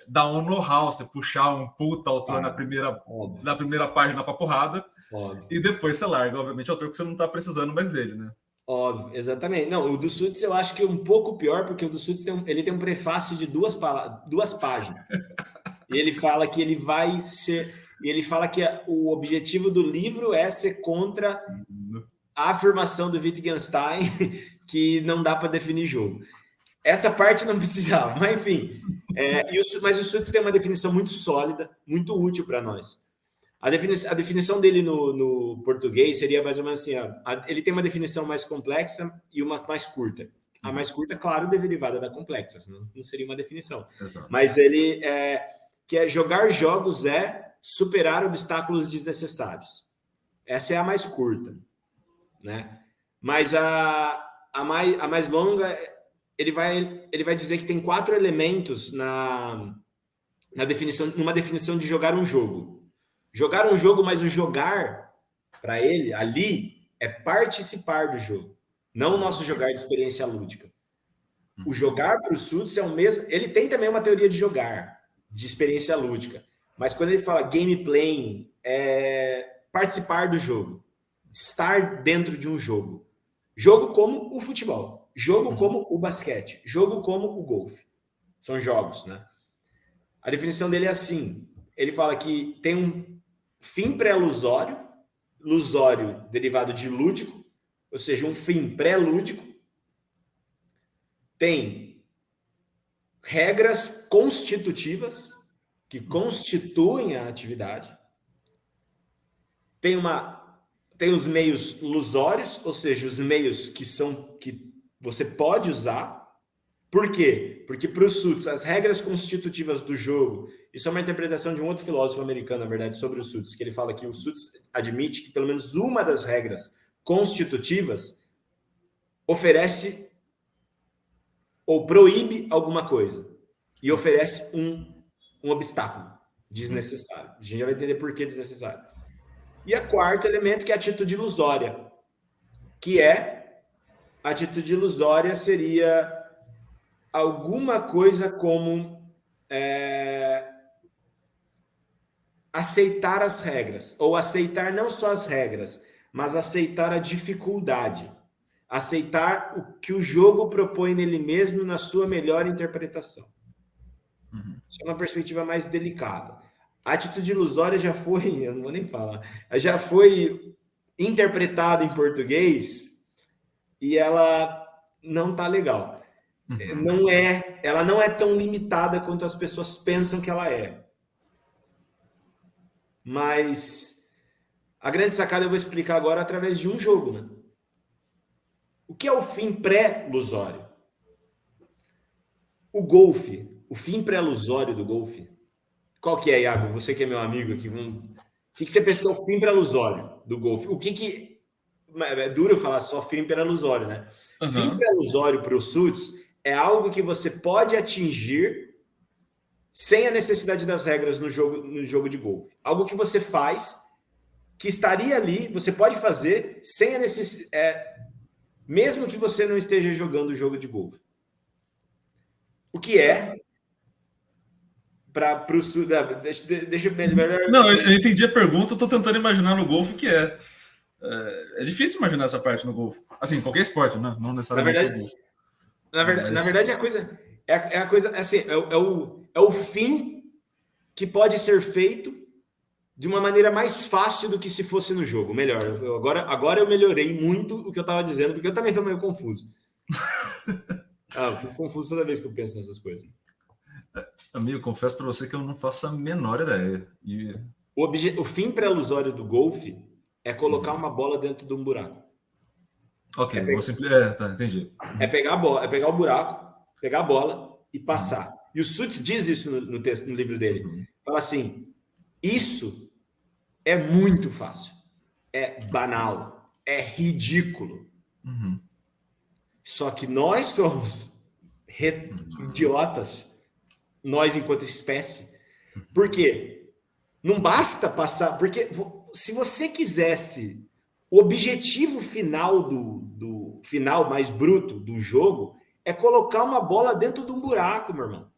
dá um know-how, você puxar um puta autor na primeira página pra porrada, e depois você larga, obviamente, o autor que você não tá precisando mais dele, né? Óbvio, exatamente. Não, o do Suits eu acho que é um pouco pior, porque o do Suits ele tem um prefácio de duas páginas. E ele fala que ele vai ser... E ele fala que o objetivo do livro é ser contra a afirmação do Wittgenstein que não dá para definir jogo. Essa parte não precisava, mas enfim. Mas o Suits tem uma definição muito sólida, muito útil para nós. A definição dele no português seria mais ou menos assim, ele tem uma definição mais complexa e uma mais curta. A mais curta, claro, é derivada da complexa, senão não seria uma definição. Exato. Mas ele que é jogar jogos superar obstáculos desnecessários. Essa é a mais curta, né? Mas a mais longa, ele vai dizer que tem 4 elementos numa definição de jogar um jogo. Jogar um jogo, mas o jogar, para ele, ali, é participar do jogo. Não o nosso jogar de experiência lúdica. O jogar para o Suits é o mesmo... Ele tem também uma teoria de jogar, de experiência lúdica. Mas quando ele fala gameplay, é participar do jogo. Estar dentro de um jogo. Jogo como o futebol. jogo como o basquete, jogo como o golfe. São jogos, né? A definição dele é assim. Ele fala que tem um fim pré-lusório, lusório derivado de lúdico, ou seja, um fim pré-lúdico. Tem regras constitutivas que constituem a atividade. Tem os meios lusórios, ou seja, os meios que você pode usar. Por quê? Porque para os suits, as regras constitutivas do jogo, isso é uma interpretação de um outro filósofo americano, na verdade, sobre os suits, que ele fala que o suits admite que pelo menos uma das regras constitutivas oferece ou proíbe alguma coisa e oferece um obstáculo desnecessário. A gente já vai entender por que desnecessário. E a quarto elemento, que é a atitude ilusória, que é a atitude ilusória seria alguma coisa como aceitar as regras, ou aceitar não só as regras, mas aceitar a dificuldade, aceitar o que o jogo propõe nele mesmo na sua melhor interpretação. Isso é uma perspectiva mais delicada. A atitude ilusória já foi, eu não vou nem falar, já foi interpretada em português e ela não tá legal. Ela não é tão limitada quanto as pessoas pensam que ela é. Mas a grande sacada eu vou explicar agora através de um jogo, né? O que é o fim pré-lusório? O golfe, o fim pré-lusório do golfe. Qual que é, Iago? Você que é meu amigo aqui. O que você pensa que é o fim pré-lusório do golfe? O que... É duro falar só fim pré-lusório, né? Fim pré-lusório para os suits é algo que você pode atingir sem a necessidade das regras no jogo de golfe. Algo que você faz, que estaria ali, você pode fazer sem a necessidade, mesmo que você não esteja jogando o jogo de golfe. O que é para o sul... Deixa eu melhor... Não, eu entendi a pergunta, eu estou tentando imaginar no golfe o que é. É difícil imaginar essa parte no golfe. Assim, qualquer esporte, né? Não necessariamente no golfe. Na verdade, a coisa é a coisa assim, é o fim que pode ser feito de uma maneira mais fácil do que se fosse no jogo. Melhor. Agora eu melhorei muito o que eu estava dizendo, porque eu também estou meio confuso. Eu fico confuso toda vez que eu penso nessas coisas. Amigo, confesso para você que eu não faço a menor ideia. O fim pré-ilusório do golfe é colocar uma bola dentro de um buraco. Ok, tá, entendi. É pegar a bola, é pegar o buraco, pegar a bola e passar. E o Suits diz isso no texto, no livro dele. Fala assim, isso é muito fácil, é banal, é ridículo. Só que nós somos idiotas, nós enquanto espécie. Por quê? Não basta passar, porque se você quisesse o objetivo final do final mais bruto do jogo é colocar uma bola dentro de um buraco, meu irmão.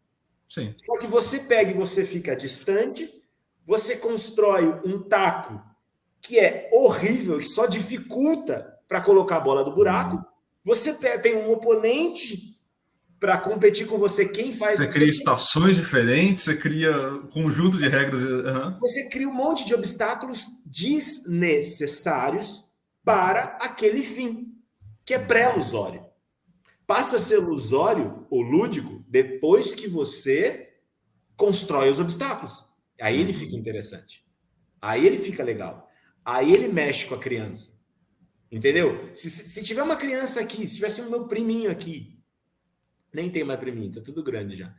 Sim. Só que você pega e você fica distante, você constrói um taco que é horrível, que só dificulta para colocar a bola do buraco. Você tem um oponente para competir com você, quem faz... Você cria estações diferentes, você cria um conjunto de regras... Você cria um monte de obstáculos desnecessários para aquele fim, que é pré-lusório. Passa a ser lusório ou lúdico depois que você constrói os obstáculos. Aí ele fica interessante. Aí ele fica legal. Aí ele mexe com a criança. Entendeu? Se tiver uma criança aqui, se tivesse o meu priminho aqui, nem tem mais priminho, tá tudo grande já.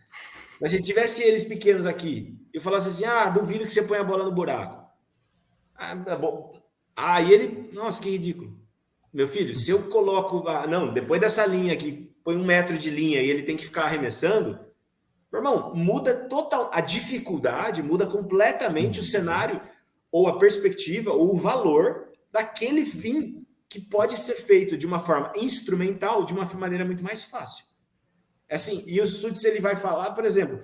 Mas se tivesse eles pequenos aqui, eu falasse assim, duvido que você ponha a bola no buraco. E ele, nossa, que ridículo. Meu filho, se eu coloco, depois dessa linha aqui, põe 1 metro de linha e ele tem que ficar arremessando, meu irmão, muda total, a dificuldade muda completamente o cenário, ou a perspectiva, ou o valor daquele fim que pode ser feito de uma forma instrumental, de uma maneira muito mais fácil. Assim, e o Suits, ele vai falar, por exemplo,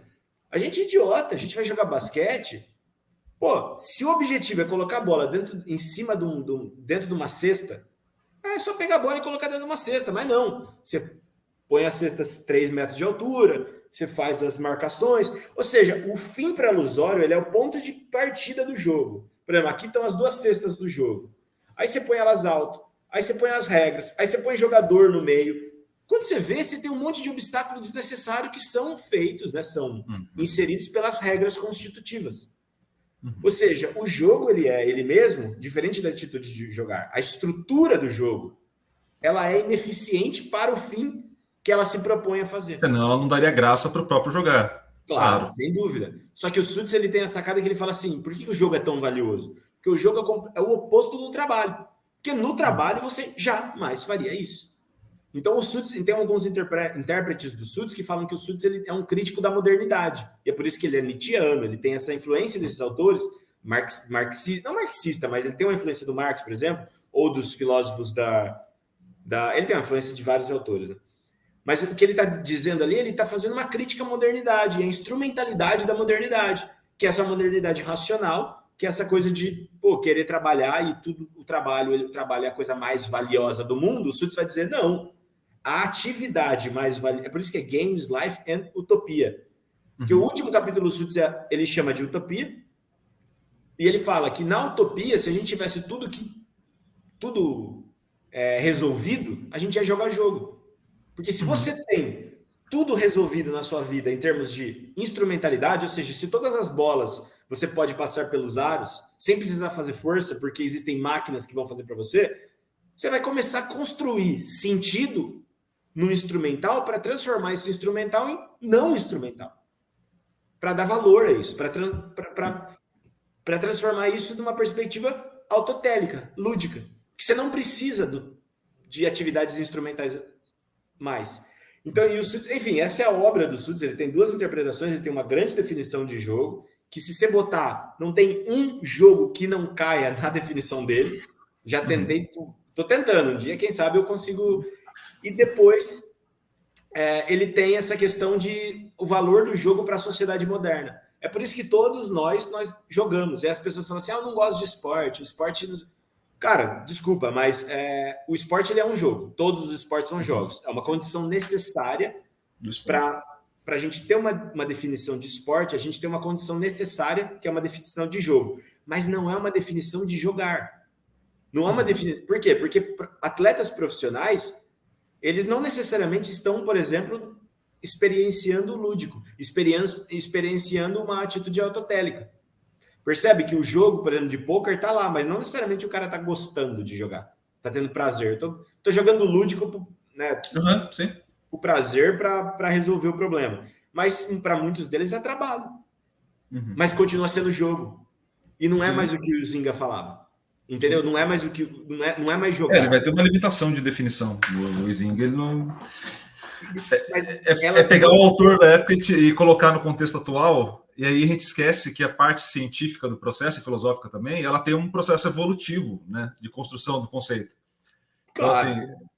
a gente é idiota, a gente vai jogar basquete, se o objetivo é colocar a bola dentro de uma cesta, É só pegar a bola e colocar dentro de uma cesta, mas não. Você põe as cestas 3 metros de altura, você faz as marcações. Ou seja, o fim pré-ilusório ele é o ponto de partida do jogo. Por exemplo, aqui estão as 2 cestas do jogo. Aí você põe elas alto, aí você põe as regras, aí você põe jogador no meio. Quando você vê, você tem um monte de obstáculos desnecessários que são feitos, né? São inseridos pelas regras constitutivas. Ou seja, o jogo ele mesmo, diferente da atitude de jogar. A estrutura do jogo, ela é ineficiente para o fim que ela se propõe a fazer. Senão ela não daria graça para o próprio jogar. Claro, sem dúvida. Só que o Suits ele tem a sacada que ele fala assim: por que o jogo é tão valioso? Porque o jogo é o oposto do trabalho. Porque no trabalho você jamais faria isso. Então o Suits, tem alguns intérpretes do Suits que falam que o Suits ele é um crítico da modernidade. E é por isso que ele é nietzschiano, ele tem essa influência desses autores, marxista, não marxista, mas ele tem uma influência do Marx, por exemplo, ou dos filósofos ele tem uma influência de vários autores, né? Mas o que ele está dizendo ali, ele está fazendo uma crítica à modernidade, à instrumentalidade da modernidade, que é essa modernidade racional, que é essa coisa de querer trabalhar e tudo o trabalho é a coisa mais valiosa do mundo. O Suits vai dizer não. A atividade mais valiosa, é por isso que é Games, Life and Utopia. Porque o último capítulo do Suits ele chama de utopia, e ele fala que na utopia, se a gente tivesse tudo resolvido, a gente ia jogar jogo. Porque se você tem tudo resolvido na sua vida em termos de instrumentalidade, ou seja, se todas as bolas você pode passar pelos aros sem precisar fazer força, porque existem máquinas que vão fazer para você, você vai começar a construir sentido no instrumental para transformar esse instrumental em não instrumental. Para dar valor a isso, para transformar isso numa perspectiva autotélica, lúdica. Que você não precisa de atividades instrumentais mais. Então, enfim, essa é a obra do Suits. Ele tem 2 interpretações, ele tem uma grande definição de jogo, que se você botar, não tem um jogo que não caia na definição dele. Já tentei, tô tentando, um dia, quem sabe eu consigo. E depois, ele tem essa questão de o valor do jogo para a sociedade moderna. É por isso que todos nós jogamos. E as pessoas falam assim, eu não gosto de esporte, o esporte... Cara, desculpa, mas o esporte ele é um jogo. Todos os esportes são jogos. É uma condição necessária para a gente ter uma definição de esporte, a gente tem uma condição necessária, que é uma definição de jogo. Mas não é uma definição de jogar. Não é uma definição... Por quê? Porque atletas profissionais, eles não necessariamente estão, por exemplo, experienciando o lúdico, experienciando uma atitude autotélica. Percebe que o jogo, por exemplo, de poker tá lá, mas não necessariamente o cara tá gostando de jogar, tá tendo prazer. Tô jogando lúdico, né? Sim. O prazer para resolver o problema. Mas para muitos deles é trabalho. Mas continua sendo jogo. E não é mais o que o Zinga falava. Entendeu? Não é mais o que não é mais jogar. Ele vai ter uma limitação de definição. O Zinga, ele não pegar o autor da época e colocar no contexto atual. E aí a gente esquece que a parte científica do processo, e filosófica também, ela tem um processo evolutivo, né, de construção do conceito. Claro,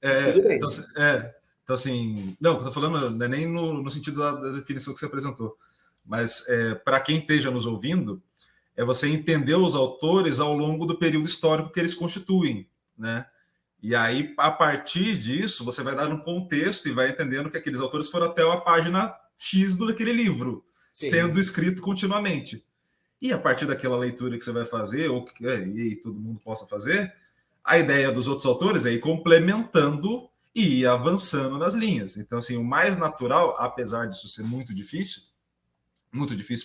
então, assim, não, o que eu estou falando não é nem no sentido da definição que você apresentou, mas para quem esteja nos ouvindo, é você entender os autores ao longo do período histórico que eles constituem, né? E aí, a partir disso, você vai dar um contexto e vai entendendo que aqueles autores foram até a página X daquele livro, sim, sendo escrito continuamente. E a partir daquela leitura que você vai fazer, ou que todo mundo possa fazer, a ideia dos outros autores é ir complementando e ir avançando nas linhas. Então, assim, o mais natural, apesar disso ser muito difícil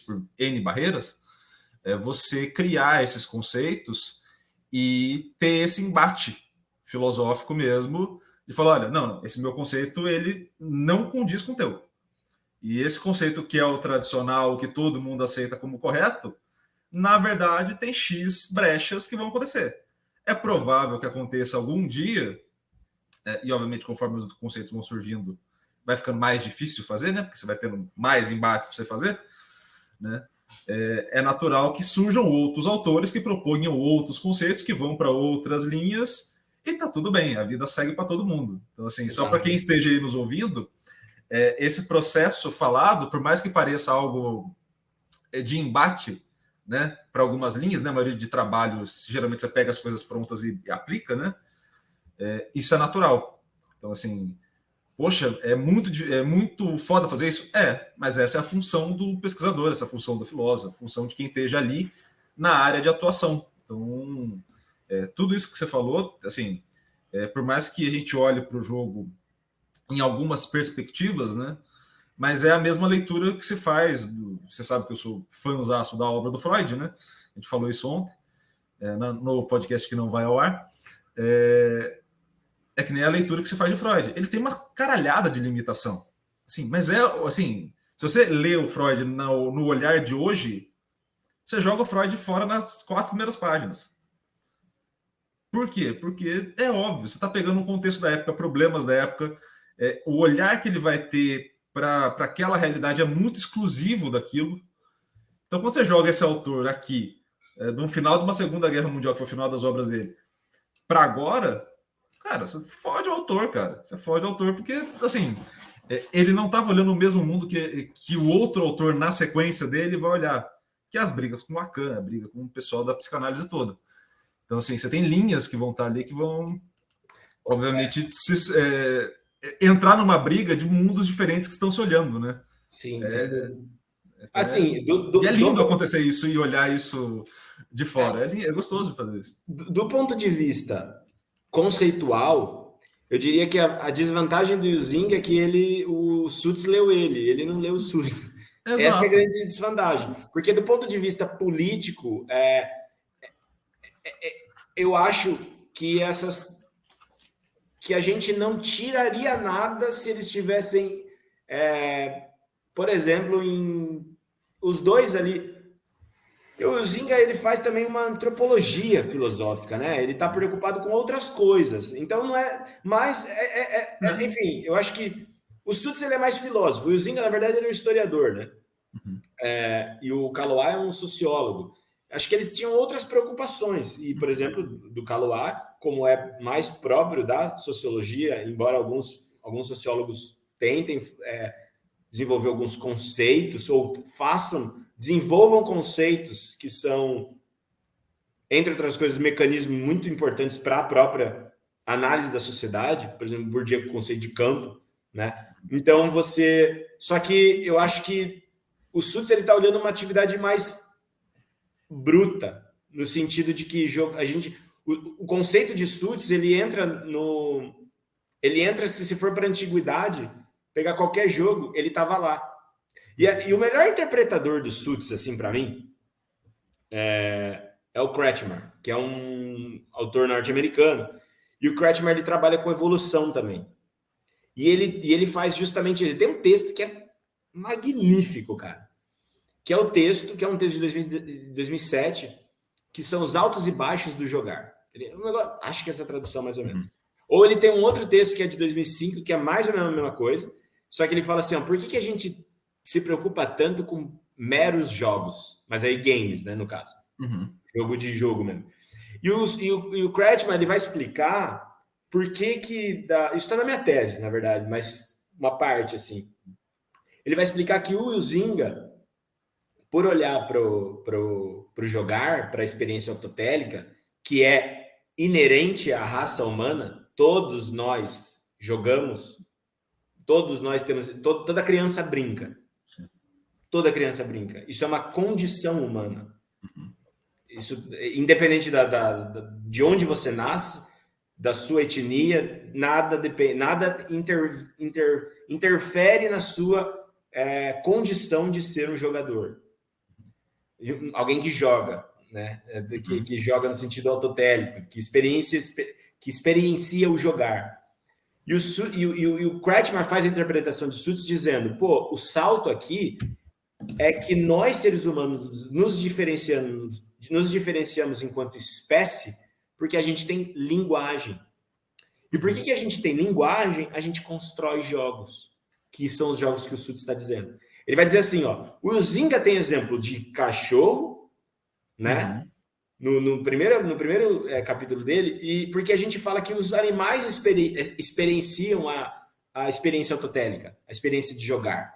por N barreiras, é você criar esses conceitos e ter esse embate filosófico mesmo, de falar, olha, não, esse meu conceito, ele não condiz com o teu. E esse conceito que é o tradicional, que todo mundo aceita como correto, na verdade tem X brechas que vão acontecer. É provável que aconteça algum dia, e obviamente conforme os conceitos vão surgindo, vai ficando mais difícil fazer, né? Porque você vai tendo mais embates para você fazer, né? É natural que surjam outros autores que proponham outros conceitos que vão para outras linhas e tá tudo bem, a vida segue para todo mundo. Então, assim, só para quem esteja aí nos ouvindo, esse processo falado, por mais que pareça algo de embate, né, para algumas linhas, né, a maioria de trabalhos, geralmente você pega as coisas prontas e aplica, né, isso é natural. Então, assim, poxa, é muito foda fazer isso? Mas essa é a função do pesquisador, essa é a função do filósofo, a função de quem esteja ali na área de atuação. Então, tudo isso que você falou, assim, por mais que a gente olhe para o jogo em algumas perspectivas, né? Mas é a mesma leitura que se faz. Você sabe que eu sou fãzaço da obra do Freud, né? A gente falou isso ontem, no podcast que não vai ao ar. É que nem a leitura que se faz de Freud. Ele tem uma caralhada de limitação. Assim, mas assim, se você lê o Freud no olhar de hoje, você joga o Freud fora nas 4 primeiras páginas. Por quê? Porque é óbvio, você está pegando um contexto da época, problemas da época, o olhar que ele vai ter para aquela realidade é muito exclusivo daquilo. Então, quando você joga esse autor aqui, no final de uma Segunda Guerra Mundial, que foi o final das obras dele, para agora, cara, você fode o autor, cara. Você fode o autor porque, assim, ele não estava olhando o mesmo mundo que o outro autor, na sequência dele, vai olhar. Que é as brigas com Lacan, a briga com o pessoal da psicanálise toda. Então, assim, você tem linhas que vão estar ali que vão, obviamente, entrar numa briga de mundos diferentes que estão se olhando, né? Sim, assim, e é lindo acontecer isso e olhar isso de fora. É gostoso de fazer isso. Do ponto de vista conceitual, eu diria que a desvantagem do Huizinga é que o Suits leu ele não leu o Suits. Exato. Essa é a grande desvantagem. Porque do ponto de vista político, eu acho que a gente não tiraria nada se eles tivessem, por exemplo, os dois ali. O Zinga, ele faz também uma antropologia filosófica, né? Ele está preocupado com outras coisas. Então, não é mais... enfim, eu acho que o Suits, ele é mais filósofo. E o Zinga, na verdade, ele é um historiador, né? Uhum. E o Calois é um sociólogo. Acho que eles tinham outras preocupações. E, por exemplo, do Calois, como é mais próprio da sociologia, embora alguns sociólogos tentem desenvolver alguns conceitos ou desenvolvam conceitos que são, entre outras coisas, mecanismos muito importantes para a própria análise da sociedade. Por exemplo, Bourdieu com o conceito de campo, né? Então, só que eu acho que o Suits, ele está olhando uma atividade mais bruta, no sentido de que o conceito de Suits, ele entra, se for para a antiguidade, pegar qualquer jogo, ele estava lá. E o melhor interpretador do Suits, assim, para mim, é o Kretschmer, que é um autor norte-americano. E o Kretschmer, ele trabalha com evolução também. E ele faz justamente... Ele tem um texto que é magnífico, cara. Que é um texto de 2007, que são os altos e baixos do jogar. Acho que essa é a tradução, mais ou menos. Ou ele tem um outro texto que é de 2005, que é mais ou menos a mesma coisa, só que ele fala assim, por que a gente se preocupa tanto com meros jogos? Mas aí games, né, no caso. Uhum. Jogo de jogo mesmo. E o Kretschmer, ele vai explicar por que isso está na minha tese, na verdade, mas uma parte, assim. Ele vai explicar que o Huizinga, por olhar para o jogar, para a experiência autotélica, que é inerente à raça humana, todos nós jogamos, todos nós temos... Toda criança brinca. Sim. Toda criança brinca. Isso é uma condição humana. Uhum. Isso, independente de onde você nasce, da sua etnia, nada interfere na sua condição de ser um jogador. Alguém que joga, né? Que joga no sentido autotélico, que experiencia o jogar. E o Kretschmer faz a interpretação de Suits dizendo, o salto aqui é que nós, seres humanos, nos diferenciamos enquanto espécie porque a gente tem linguagem. E por que a gente tem linguagem? A gente constrói jogos, que são os jogos que o Suits está dizendo. Ele vai dizer assim, o Huizinga tem exemplo de cachorro, né? Uhum. No primeiro capítulo dele, e porque a gente fala que os animais experienciam a experiência autotélica, a experiência de jogar.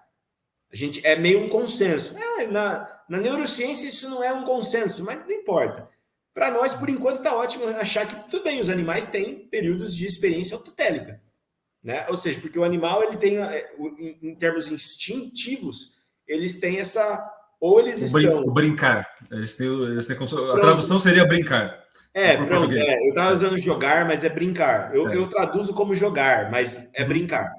A gente é meio um consenso. Na neurociência isso não é um consenso, mas não importa. Para nós, por enquanto, está ótimo achar que, tudo bem, os animais têm períodos de experiência autotélica, né? Ou seja, porque o animal, ele tem, em termos instintivos, eles têm essa... Ou eles estão... O brincar. Eles têm a Pronto. tradução seria brincar. Pronto. Eu estava usando jogar, mas é brincar. Eu traduzo como jogar, mas é brincar.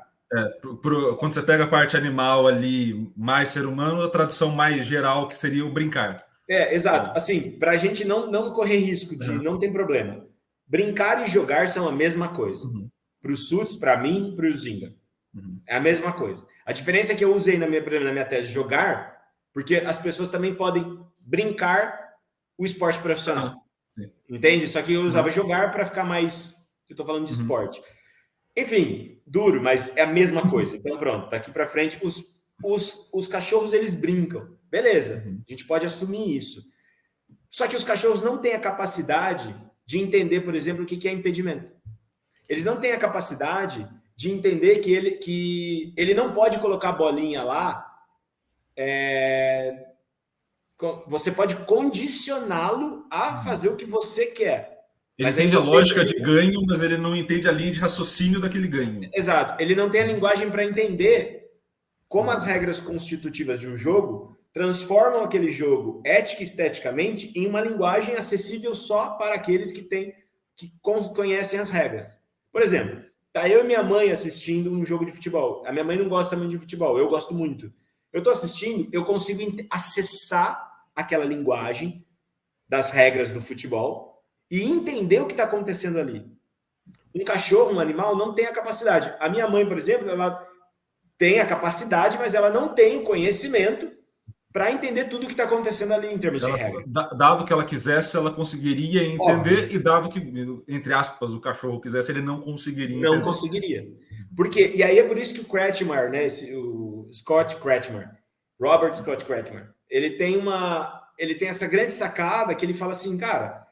Quando você pega a parte animal ali, mais ser humano, a tradução mais geral que seria o brincar. Exato. Assim, para a gente não correr risco de... Não tem problema. Brincar e jogar são a mesma coisa. Para os Suits, para mim, para o Zinga. É a mesma coisa. A diferença é que eu usei na minha tese jogar, porque as pessoas também podem brincar o esporte profissional. Entende? Só que eu usava jogar para ficar mais... Eu estou falando de esporte. Enfim, duro, mas é a mesma coisa. Então, pronto, daqui para frente, os cachorros, eles brincam. Beleza, a gente pode assumir isso. Só que os cachorros não têm a capacidade de entender, por exemplo, o que é impedimento. Eles não têm a capacidade de entender que ele não pode colocar a bolinha lá. Você pode condicioná-lo a fazer o que você quer. Ele entende a lógica de ganho, mas ele não entende a linha de raciocínio daquele ganho. Exato. Ele não tem a linguagem para entender como as regras constitutivas de um jogo transformam aquele jogo ética e esteticamente em uma linguagem acessível só para aqueles que conhecem as regras. Por exemplo, tá eu e minha mãe assistindo um jogo de futebol. A minha mãe não gosta muito de futebol, eu gosto muito. Eu estou assistindo, eu consigo acessar aquela linguagem das regras do futebol e entender o que está acontecendo ali. Um cachorro, um animal, não tem a capacidade. A minha mãe, por exemplo, ela tem a capacidade, mas ela não tem o conhecimento para entender tudo o que está acontecendo ali em termos de regra. Dado que ela quisesse, ela conseguiria entender, e dado que, entre aspas, o cachorro quisesse, ele não conseguiria entender. Não conseguiria. E aí é por isso que o Kretschmar, né, o Scott Kretschmar, Robert Scott Kretschmar, ele tem essa grande sacada que ele fala assim, cara,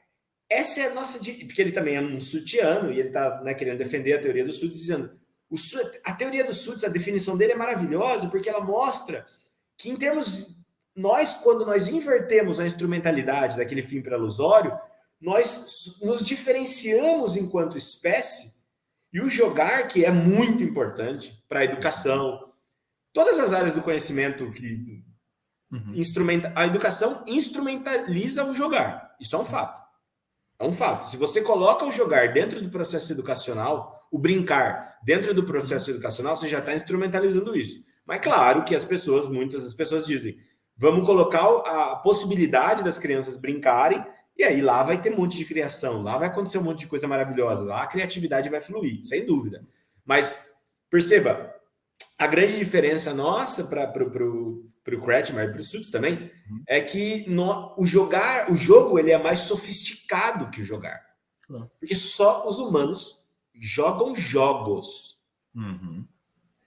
essa é a nossa... Porque ele também é um sutiano e ele está, né, querendo defender a teoria dos Suits, dizendo a teoria dos Suits, a definição dele é maravilhosa porque ela mostra que em termos... quando nós invertemos a instrumentalidade daquele fim prelusório, nós nos diferenciamos enquanto espécie, e o jogar, que é muito importante para a educação, todas as áreas do conhecimento que a educação instrumentaliza o jogar. Isso é um fato. É um fato. Se você coloca o jogar dentro do processo educacional, o brincar dentro do processo educacional, você já está instrumentalizando isso. Mas claro que muitas das pessoas dizem, vamos colocar a possibilidade das crianças brincarem, e aí lá vai ter um monte de criação, lá vai acontecer um monte de coisa maravilhosa, lá a criatividade vai fluir, sem dúvida. Mas, perceba, a grande diferença nossa para o Kretschmar e para o Suits também é que o jogo ele é mais sofisticado que o jogar. Porque só os humanos jogam jogos.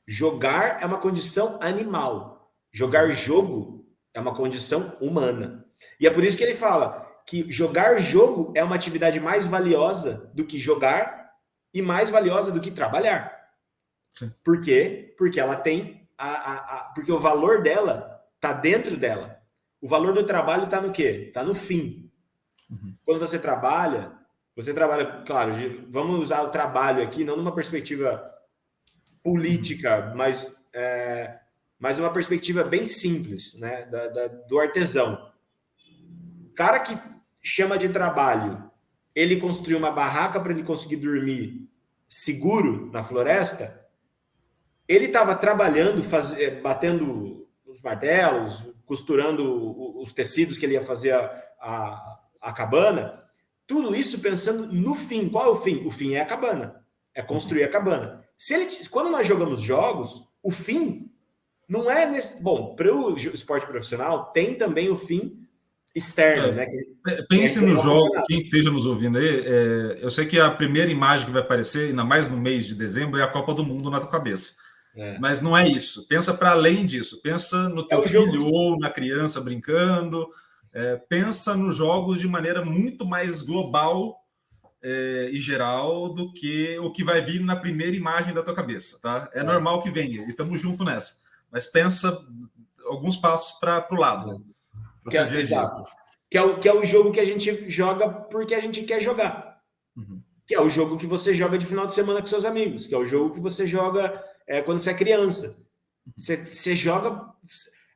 Jogar é uma condição animal. Jogar jogo é uma condição humana. E é por isso que ele fala que jogar jogo é uma atividade mais valiosa do que jogar e mais valiosa do que trabalhar. Sim. Por quê? Porque ela tem porque o valor dela está dentro dela. O valor do trabalho está no quê? Está no fim. Quando você trabalha, claro, vamos usar o trabalho aqui, não numa perspectiva política, mas uma perspectiva bem simples, né? Do artesão. O cara que chama de trabalho, ele construiu uma barraca para ele conseguir dormir seguro na floresta, ele estava trabalhando, batendo os martelos, costurando os tecidos que ele ia fazer a cabana, tudo isso pensando no fim. Qual é o fim? O fim é a cabana, é construir a cabana. Quando nós jogamos jogos, o fim não é nesse... Bom, para o esporte profissional, tem também o fim externo, né? Pense no jogo, quem esteja nos ouvindo aí, eu sei que a primeira imagem que vai aparecer, ainda mais no mês de dezembro, é a Copa do Mundo na tua cabeça. Mas não é isso. Pensa para além disso. Pensa no teu filho ou na criança brincando. Pensa nos jogos de maneira muito mais global e geral do que o que vai vir na primeira imagem da tua cabeça, tá? É normal que venha, e estamos juntos nessa. Mas pensa alguns passos para o lado. Exato. que é o jogo que a gente joga porque a gente quer jogar. Que é o jogo que você joga de final de semana com seus amigos, que é o jogo que você joga quando você é criança. Você joga...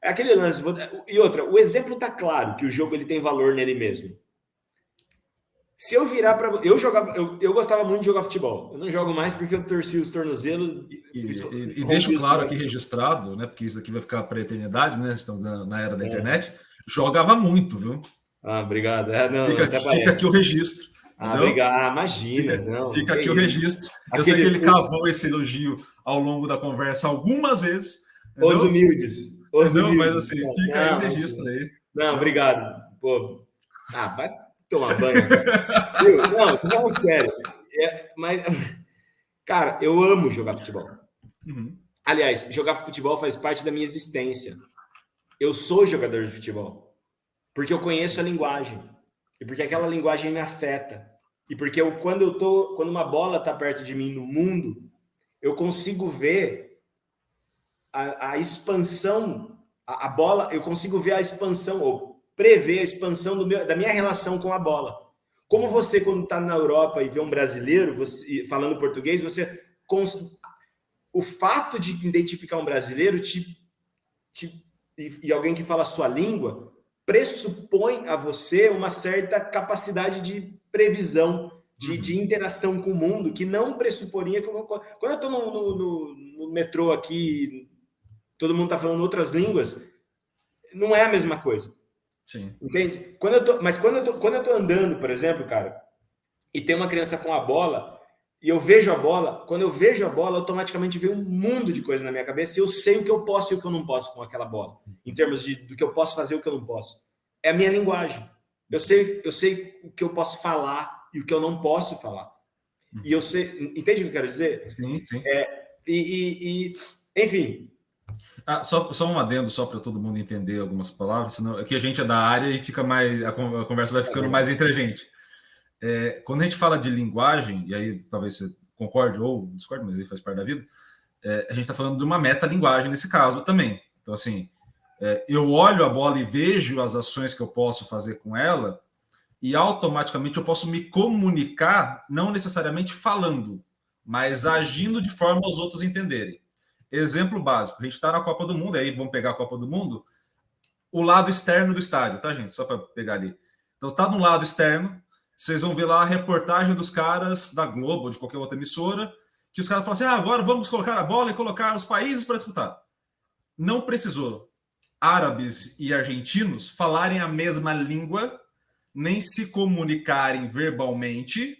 É aquele lance. E outra, o exemplo tá claro que o jogo ele tem valor nele mesmo. Se eu virar para... Eu gostava muito de jogar futebol. Eu não jogo mais porque eu torci os tornozelos. E deixo claro aqui registrado, né? Porque isso aqui vai ficar para a eternidade, né? Estamos na era da internet. Jogava muito, viu? Obrigado. Fica aqui o registro. Obrigado. Imagina. Fica aqui o registro. Eu sei que ele cavou esse elogio ao longo da conversa algumas vezes. Os humildes. Mas assim, fica aí o registro aí. Não, obrigado. Pô, vai tomar banho. Não, tô falando sério. Mas, cara, eu amo jogar futebol. Aliás, jogar futebol faz parte da minha existência. Eu sou jogador de futebol. Porque eu conheço a linguagem. E porque aquela linguagem me afeta. E porque quando uma bola tá perto de mim no mundo, eu consigo ver a expansão, a bola, eu consigo ver a expansão, ou prever a expansão da minha relação com a bola. Como você, quando está na Europa e vê um brasileiro falando português, o fato de identificar um brasileiro e alguém que fala a sua língua pressupõe a você uma certa capacidade de previsão, de interação com o mundo, que não pressuporia... Quando eu estou no metrô aqui, todo mundo está falando outras línguas, não é a mesma coisa. Sim. Entende? Quando eu tô andando, por exemplo, cara, e tem uma criança com a bola, e eu vejo a bola, quando eu vejo a bola, automaticamente vem um mundo de coisas na minha cabeça, e eu sei o que eu posso e o que eu não posso com aquela bola, em termos do que eu posso fazer e o que eu não posso. É a minha linguagem. Eu sei o que eu posso falar e o que eu não posso falar. E eu sei... Entende o que eu quero dizer? Sim, sim. Enfim... só um adendo, só para todo mundo entender algumas palavras, senão aqui a gente é da área e fica mais, a conversa vai ficando mais entre a gente. Quando a gente fala de linguagem, e aí talvez você concorde ou discorde, mas aí faz parte da vida, a gente está falando de uma metalinguagem nesse caso também. Então, assim, eu olho a bola e vejo as ações que eu posso fazer com ela e automaticamente eu posso me comunicar, não necessariamente falando, mas agindo de forma aos outros entenderem. Exemplo básico, a gente está na Copa do Mundo, aí vamos pegar a Copa do Mundo, o lado externo do estádio, tá, gente? Só para pegar ali. Então, tá no lado externo, vocês vão ver lá a reportagem dos caras da Globo ou de qualquer outra emissora, que os caras falam assim, agora vamos colocar a bola e colocar os países para disputar. Não precisou árabes e argentinos falarem a mesma língua, nem se comunicarem verbalmente,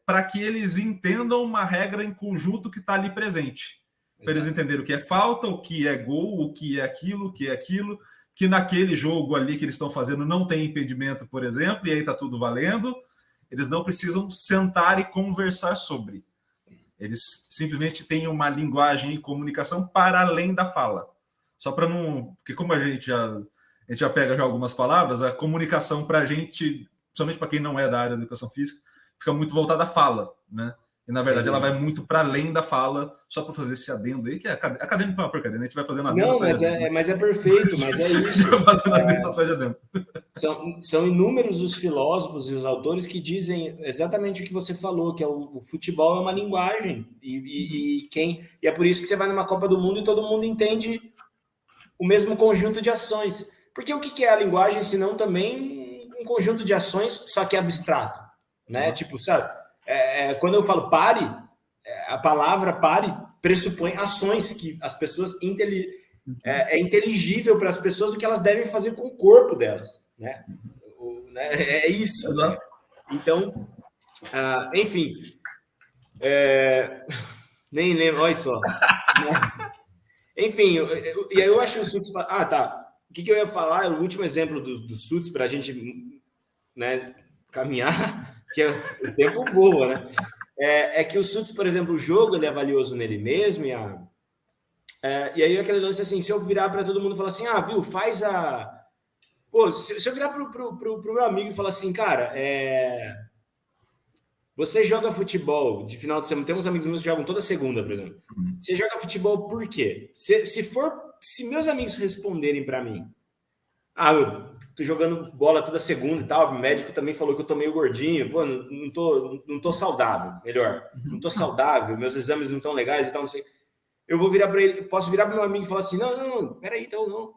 para que eles entendam uma regra em conjunto que está ali presente. Para eles entenderem o que é falta, o que é gol, o que é aquilo, que naquele jogo ali que eles estão fazendo não tem impedimento, por exemplo, e aí está tudo valendo. Eles não precisam sentar e conversar sobre. Eles simplesmente têm uma linguagem e comunicação para além da fala. Só para não... Porque como a gente já pega já algumas palavras, a comunicação para a gente, principalmente para quem não é da área da educação física, fica muito voltada à fala, né? E, na verdade, ela vai muito para além da fala, só para fazer esse adendo aí, que é acadêmico é uma porcaria, né? A gente vai fazendo adendo. Não, mas é perfeito, mas é isso. A gente vai fazendo adendo atrás de adendo. São inúmeros os filósofos e os autores que dizem exatamente o que você falou, que o futebol é uma linguagem. E é por isso que você vai numa Copa do Mundo e todo mundo entende o mesmo conjunto de ações. Porque o que é a linguagem, senão também um conjunto de ações, só que abstrato, né? Tipo, sabe? Quando eu falo pare, a palavra pare pressupõe ações que as pessoas é inteligível para as pessoas o que elas devem fazer com o corpo delas, né? É isso. Exato. Né? Então, enfim, nem lembro, olha só. Enfim, e aí eu acho o Suits... tá. O que eu ia falar? O último exemplo do Suits para a gente, né, caminhar, que o tempo voa, né? É que o Suits, por exemplo, o jogo ele é valioso nele mesmo, e aí aquele lance assim, se eu virar para todo mundo e falar assim, viu, faz a... Pô, se eu virar pro meu amigo e falar assim, cara, você joga futebol de final de semana, tem uns amigos meus que jogam toda segunda, por exemplo. Você joga futebol por quê? Se meus amigos responderem para mim, tô jogando bola toda segunda e tal, o médico também falou que eu tô meio gordinho, pô, não tô saudável, melhor, não tô saudável, meus exames não estão legais e tal, não sei. Eu vou virar para ele, posso virar para meu amigo e falar assim, não, peraí, então não.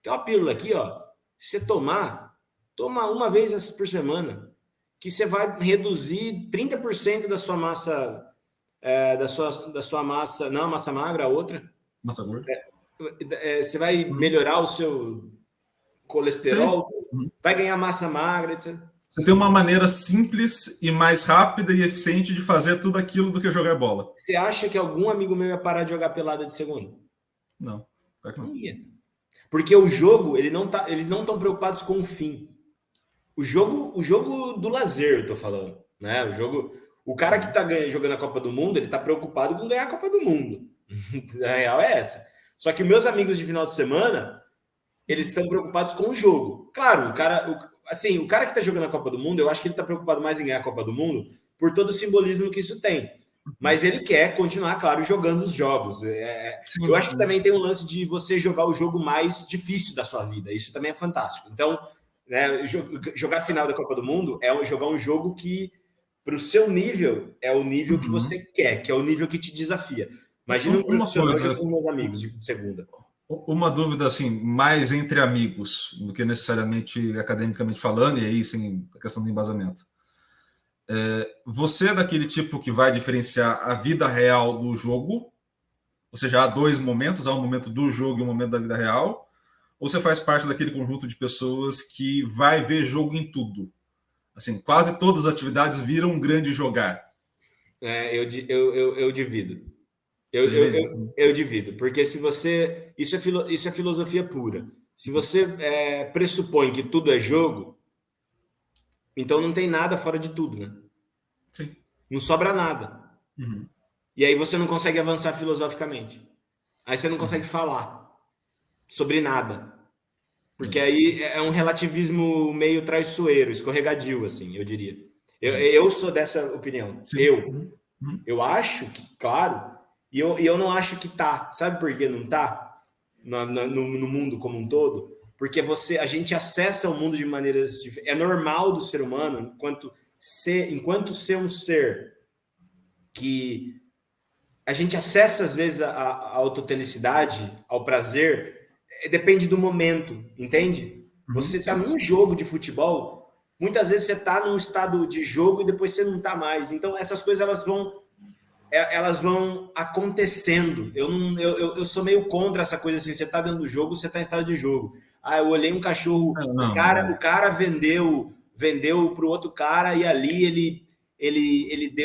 Tem uma pílula aqui, ó, se você toma uma vez por semana, que você vai reduzir 30% da sua massa, da sua massa, não a massa magra, a outra. Massa gorda. Você vai melhorar o seu colesterol, vai ganhar massa magra, etc. Você tem uma maneira simples e mais rápida e eficiente de fazer tudo aquilo do que jogar bola. Você acha que algum amigo meu ia parar de jogar pelada de segunda? Não. Não ia. Porque o jogo, eles não estão preocupados com o fim. O jogo do lazer, eu tô falando, né? O cara que tá jogando a Copa do Mundo, ele tá preocupado com ganhar a Copa do Mundo. A real é essa. Só que meus amigos de final de semana, eles estão preocupados com o jogo. Claro, o cara que tá jogando a Copa do Mundo, eu acho que ele tá preocupado mais em ganhar a Copa do Mundo por todo o simbolismo que isso tem. Mas ele quer continuar, claro, jogando os jogos. Eu acho que também tem um lance de você jogar o jogo mais difícil da sua vida. Isso também é fantástico. Então, né, jogar a final da Copa do Mundo é jogar um jogo que, para o seu nível, é o nível que você quer, que é o nível que te desafia. Imagina um profissional jogando com meus amigos de segunda. Uma dúvida, assim, mais entre amigos, do que necessariamente academicamente falando, e aí sem a questão do embasamento. Você é daquele tipo que vai diferenciar a vida real do jogo? Ou seja, há dois momentos, há um momento do jogo e um momento da vida real? Ou você faz parte daquele conjunto de pessoas que vai ver jogo em tudo? Assim, quase todas as atividades viram um grande jogar. Eu divido. Eu divido, porque se você... Isso é filosofia pura. Se você pressupõe que tudo é jogo, então não tem nada fora de tudo, né? Sim. Não sobra nada. E aí você não consegue avançar filosoficamente. Aí você não consegue falar sobre nada. Porque aí é um relativismo meio traiçoeiro, escorregadio, assim, eu diria. Eu sou dessa opinião. Eu acho que, claro, e eu não acho que tá. Sabe por que não tá? No mundo como um todo? Porque a gente acessa o mundo de maneiras diferentes. É normal do ser humano, enquanto ser um ser que a gente acessa, às vezes, a autotelicidade, ao prazer, depende do momento, entende? Você tá num jogo de futebol, muitas vezes você tá num estado de jogo e depois você não tá mais. Então, essas coisas, elas vão acontecendo. Eu sou meio contra essa coisa assim, você tá dentro do jogo, você tá em estado de jogo. Eu olhei um cachorro, o cara vendeu pro outro cara e ali ele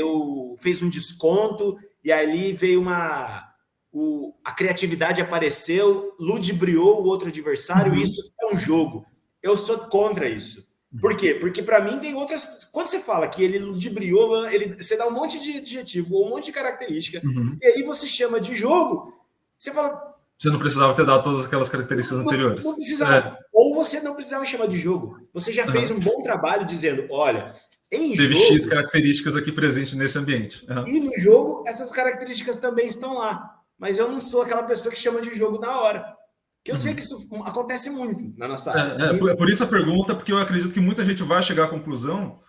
fez um desconto e ali veio a criatividade apareceu, ludibriou o outro adversário, isso é um jogo. Eu sou contra isso. Por quê? Porque para mim tem outras... Quando você fala que ele ludibriou, você dá um monte de adjetivo, um monte de característica, e aí você chama de jogo, você fala... Você não precisava ter dado todas aquelas características anteriores. Não precisava. Ou você não precisava chamar de jogo. Você já fez um bom trabalho dizendo, olha, teve jogo, X características aqui presentes nesse ambiente. E no jogo, essas características também estão lá. Mas eu não sou aquela pessoa que chama de jogo na hora. Que eu sei que isso acontece muito na nossa área. Por isso a pergunta, porque eu acredito que muita gente vai chegar à conclusão,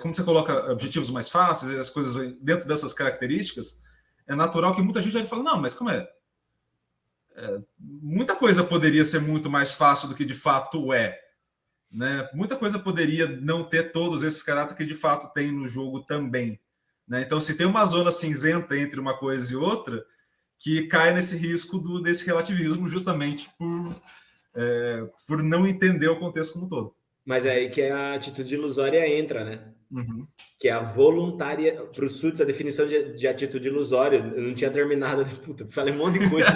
como você coloca objetivos mais fáceis e as coisas dentro dessas características, é natural que muita gente vai falar, não, mas como é? Muita coisa poderia ser muito mais fácil do que de fato é. Né? Muita coisa poderia não ter todos esses caráteres que de fato tem no jogo também. Né? Então, se tem uma zona cinzenta entre uma coisa e outra, que cai nesse risco desse relativismo justamente por não entender o contexto como um todo. Mas é aí que a atitude ilusória entra, né? Que é a voluntária. Para o Suits, a definição de atitude ilusória, eu não tinha terminado. Puta, falei um monte de coisa.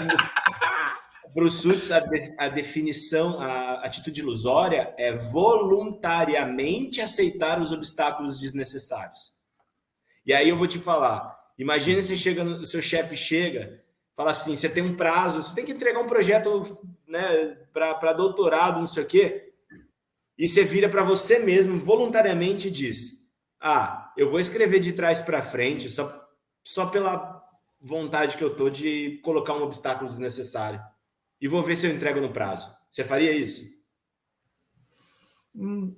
Para o Suits, a definição, a atitude ilusória é voluntariamente aceitar os obstáculos desnecessários. E aí eu vou te falar, imagina você o seu chefe chega, fala assim, você tem um prazo, você tem que entregar um projeto, né, para doutorado, não sei o quê, e você vira para você mesmo, voluntariamente diz, eu vou escrever de trás para frente, só pela vontade que eu tô de colocar um obstáculo desnecessário. E vou ver se eu entrego no prazo. Você faria isso?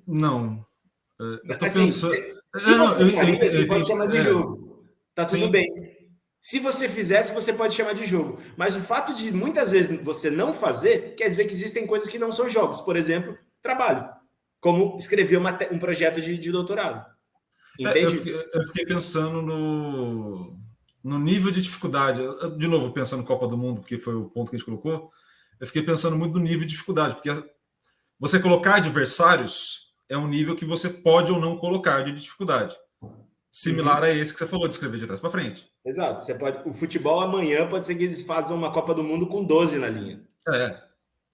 Não. Eu tô Assim, pensando. se você faria, você pode Entendi. chamar de jogo. Tá tudo Sim. bem. Se você fizesse, você pode chamar de jogo. Mas o fato de muitas vezes você não fazer, quer dizer que existem coisas que não são jogos. Por exemplo, trabalho. Como escrever um projeto de doutorado. Entende? Eu fiquei pensando no nível de dificuldade. De novo, pensando no Copa do Mundo, porque foi o ponto que a gente colocou. Eu fiquei pensando muito no nível de dificuldade, porque você colocar adversários é um nível que você pode ou não colocar de dificuldade. Similar a esse que você falou, de escrever de trás para frente. Exato. Você pode, o futebol amanhã pode ser que eles façam uma Copa do Mundo com 12 na linha.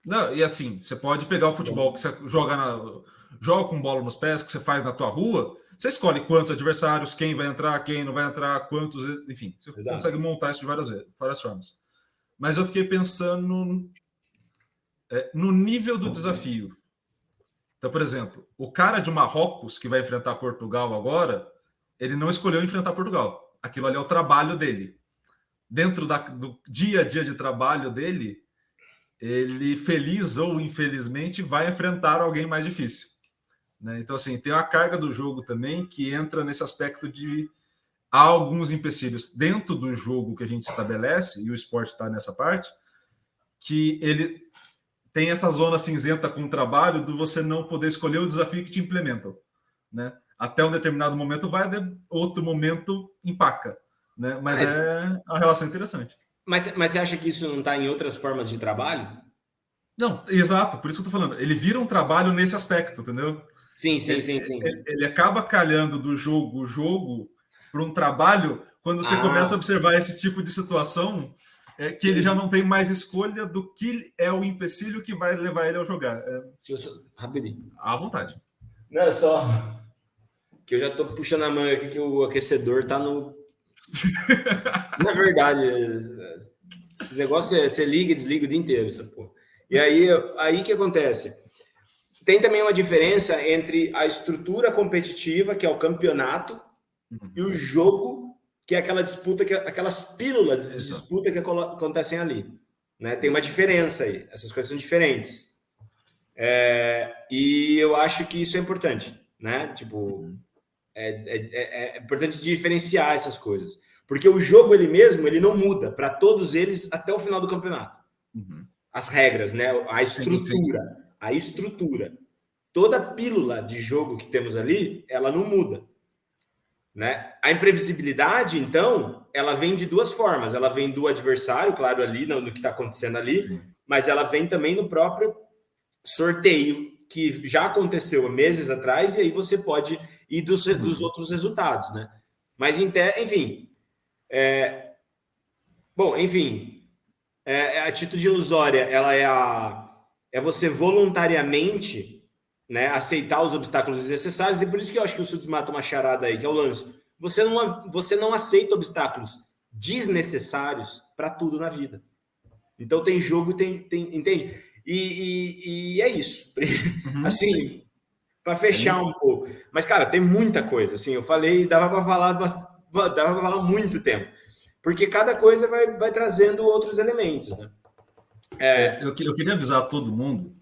Não, e assim, você pode pegar o futebol que você joga com bola nos pés, que você faz na tua rua, você escolhe quantos adversários, quem vai entrar, quem não vai entrar, quantos, enfim, você consegue montar isso de várias formas. Mas eu fiquei pensando no nível do desafio. Então, por exemplo, o cara de Marrocos que vai enfrentar Portugal agora, ele não escolheu enfrentar Portugal. Aquilo ali é o trabalho dele. Dentro do dia a dia de trabalho dele, ele, feliz ou infelizmente, vai enfrentar alguém mais difícil. Né? Então, assim, tem a carga do jogo também que entra nesse aspecto de há alguns empecilhos dentro do jogo que a gente estabelece, e o esporte está nessa parte, que ele tem essa zona cinzenta com o trabalho do você não poder escolher o desafio que te implementam. Né? Até um determinado momento vai, outro momento empaca. Né? Mas é uma relação interessante. Mas você acha que isso não está em outras formas de trabalho? Não, exato, por isso que eu tô falando. Ele vira um trabalho nesse aspecto, entendeu? Sim. Ele acaba calhando do jogo para um trabalho quando você começa a observar esse tipo de situação, que ele já não tem mais escolha do que é o empecilho que vai levar ele a jogar. Rapidinho. À vontade. Não, é só que eu já tô puxando a manga aqui que o aquecedor tá no... Na verdade, esse negócio você liga e desliga o dia inteiro, essa porra. E aí que acontece? Tem também uma diferença entre a estrutura competitiva, que é o campeonato, e o jogo, que é aquela disputa, aquelas pílulas de disputa que acontecem ali. Né? Tem uma diferença aí. Essas coisas são diferentes. E eu acho que isso é importante. Né? Tipo, é importante diferenciar essas coisas. Porque o jogo ele mesmo, ele não muda para todos eles até o final do campeonato. As regras, né? A estrutura. Sim. A estrutura. Toda pílula de jogo que temos ali, ela não muda. Né? A imprevisibilidade, então, ela vem de duas formas. Ela vem do adversário, claro, ali, no que está acontecendo ali, sim, mas ela vem também no próprio sorteio, que já aconteceu meses atrás, e aí você pode ir dos outros resultados. Né? Mas, enfim... a atitude ilusória, ela é você voluntariamente, né, aceitar os obstáculos desnecessários, e por isso que eu acho que o Sudes mata uma charada aí, que é o lance. Você não aceita obstáculos desnecessários para tudo na vida. Então tem jogo, entende? E é isso. Assim, para fechar um pouco. Mas, cara, tem muita coisa. Assim, eu falei, dava para falar muito tempo. Porque cada coisa vai trazendo outros elementos, né? Eu queria avisar todo mundo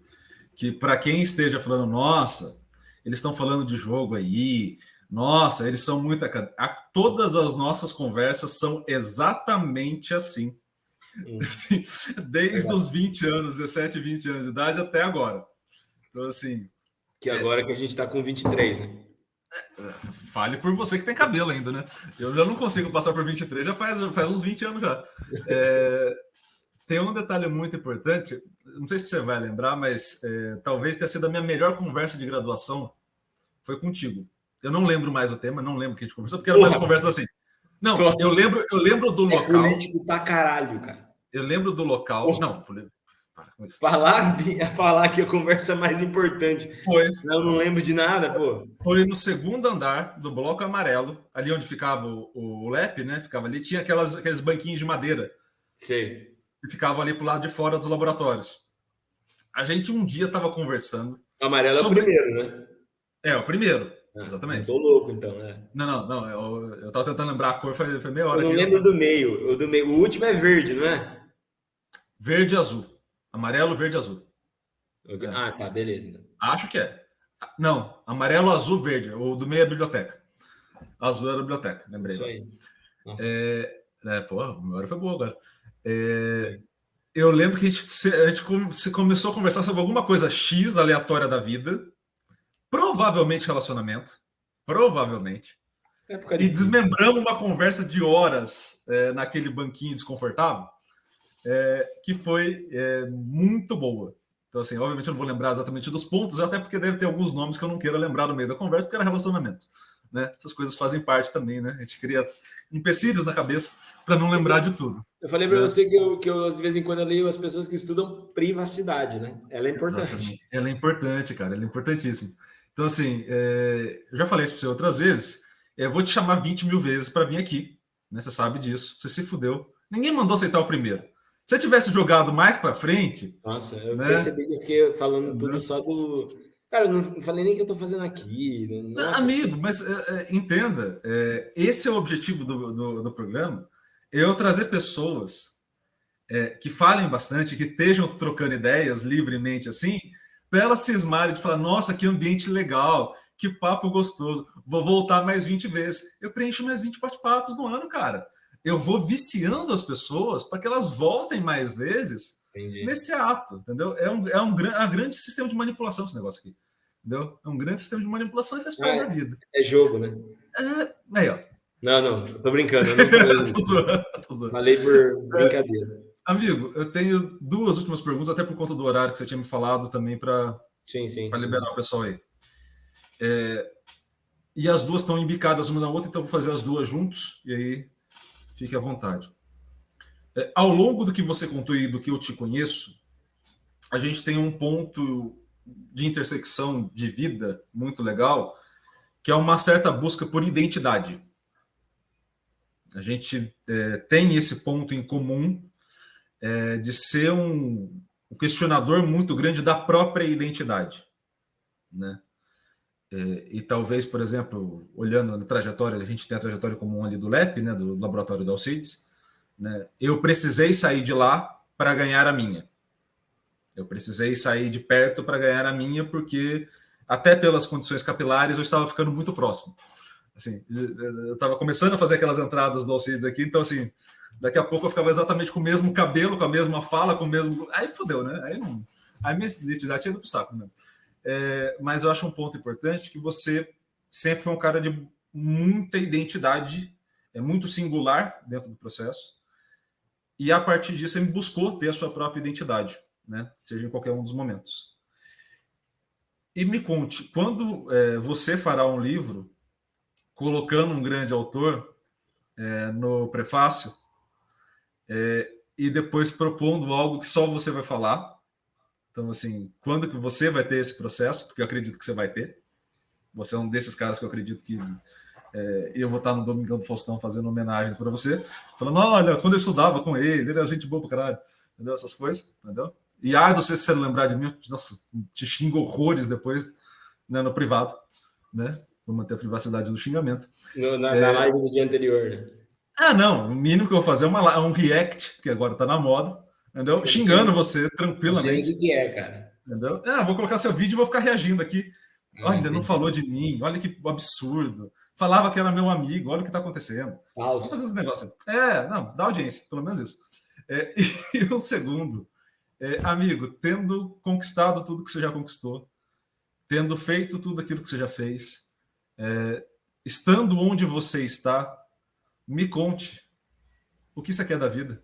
que, para quem esteja falando, nossa, eles estão falando de jogo aí, nossa, eles são muito... Todas as nossas conversas são exatamente assim. Assim, desde os 20 anos, 17, 20 anos de idade até agora. Então, assim... Que agora que a gente está com 23, né? Fale por você que tem cabelo ainda, né? Eu já não consigo passar por 23, já faz uns 20 anos já. Tem um detalhe muito importante, não sei se você vai lembrar, mas talvez tenha sido a minha melhor conversa de graduação, foi contigo. Eu não lembro mais o tema, não lembro o que a gente conversou, porque era mais conversa assim. Não, eu lembro do local. É político pra caralho, cara. Eu lembro do local. Não, para com isso. Falar que a conversa é mais importante. Foi. Eu não lembro de nada, pô. Foi no segundo andar do Bloco Amarelo, ali onde ficava o LEP, né? Ficava ali, tinha aqueles banquinhos de madeira. Sei. Que ficavam ali pro lado de fora dos laboratórios. A gente um dia estava conversando. O amarelo é o primeiro, né? É, o primeiro. Exatamente. Tô louco, então, né? Não. Eu tava tentando lembrar a cor, foi meia hora. Eu não lembro do meio. O último é verde, não é? Verde e azul. Amarelo, verde e azul. Ah, tá, beleza. Então. Acho que é. Não, amarelo, azul, verde. O do meio é a biblioteca. Azul era a biblioteca, lembrei. Isso aí. Nossa. Pô, a memória foi boa agora. Eu lembro que a gente começou a conversar sobre alguma coisa X aleatória da vida, provavelmente relacionamento, provavelmente, e desmembramos uma conversa de horas naquele banquinho desconfortável, que foi muito boa. Então, assim, obviamente eu não vou lembrar exatamente dos pontos, até porque deve ter alguns nomes que eu não queira lembrar no meio da conversa, porque era relacionamento. Né? Essas coisas fazem parte também, né? A gente cria empecilhos na cabeça para não lembrar de tudo. Eu falei para você que eu, de vez em quando, eu leio as pessoas que estudam privacidade, né? Ela é importante. Exatamente. Ela é importante, cara. Ela é importantíssima. Então, assim, eu já falei isso para você outras vezes. Eu vou te chamar 20 mil vezes para vir aqui. Né? Você sabe disso. Você se fudeu. Ninguém mandou aceitar o primeiro. Se você tivesse jogado mais para frente... Nossa, eu percebi que eu fiquei falando tudo só do... Cara, eu não falei nem o que eu tô fazendo aqui. Nossa. Amigo, mas entenda. Esse é o objetivo do programa. Eu trazer pessoas que falem bastante, que estejam trocando ideias livremente assim, para elas cismarem de falar, nossa, que ambiente legal, que papo gostoso, vou voltar mais 20 vezes. Eu preencho mais 20 bate-papos no ano, cara. Eu vou viciando as pessoas para que elas voltem mais vezes nesse ato, entendeu? É um grande sistema de manipulação esse negócio aqui, entendeu? É um grande sistema de manipulação e faz parte da vida. É jogo, né? Aí, ó. Não, tô brincando. Eu não falei tô zoando. Falei por brincadeira. Amigo, eu tenho duas últimas perguntas, até por conta do horário que você tinha me falado também, para liberar o pessoal aí. E as duas estão embicadas uma na outra, então eu vou fazer as duas juntos, e aí fique à vontade. Ao longo do que você contou e do que eu te conheço, a gente tem um ponto de intersecção de vida muito legal, que é uma certa busca por identidade. A gente tem esse ponto em comum de ser um questionador muito grande da própria identidade, né? E talvez, por exemplo, olhando na trajetória, a gente tem a trajetória comum ali do LEP, né, do Laboratório do Alcides, né? Eu precisei sair de lá para ganhar a minha. Eu precisei sair de perto para ganhar a minha, porque até pelas condições capilares eu estava ficando muito próximo. Assim, eu estava começando a fazer aquelas entradas do Alcides aqui, então assim, daqui a pouco eu ficava exatamente com o mesmo cabelo, com a mesma fala, com o mesmo... Aí fodeu, né? Aí minha identidade tinha ido pro saco, né? Mas eu acho um ponto importante que você sempre foi um cara de muita identidade, muito singular dentro do processo, e a partir disso você buscou ter a sua própria identidade, né? Seja em qualquer um dos momentos. E me conte, quando você fará um livro colocando um grande autor no prefácio e depois propondo algo que só você vai falar. Então, assim, quando que você vai ter esse processo? Porque eu acredito que você vai ter. Você é um desses caras que eu acredito que eu vou estar no Domingão do Faustão fazendo homenagens para você, falando, olha, quando eu estudava com ele era gente boa pra caralho, entendeu? Essas coisas, entendeu? E não sei se você não lembrar de mim, nossa, te xingo horrores depois, né, no privado, né? Vou manter a privacidade do xingamento. Na live do dia anterior, né? Não, o mínimo que eu vou fazer é um react, que agora tá na moda, entendeu? Xingando você tranquilamente. Não sei o que é, cara. Entendeu? Vou colocar seu vídeo e vou ficar reagindo aqui. Olha, ele não falou de mim, olha que absurdo. Falava que era meu amigo, olha o que está acontecendo. Vamos fazer esse negócio. Não, dá audiência, pelo menos isso. E o segundo, amigo, tendo conquistado tudo que você já conquistou, tendo feito tudo aquilo que você já fez, estando onde você está, me conte o que você quer da vida.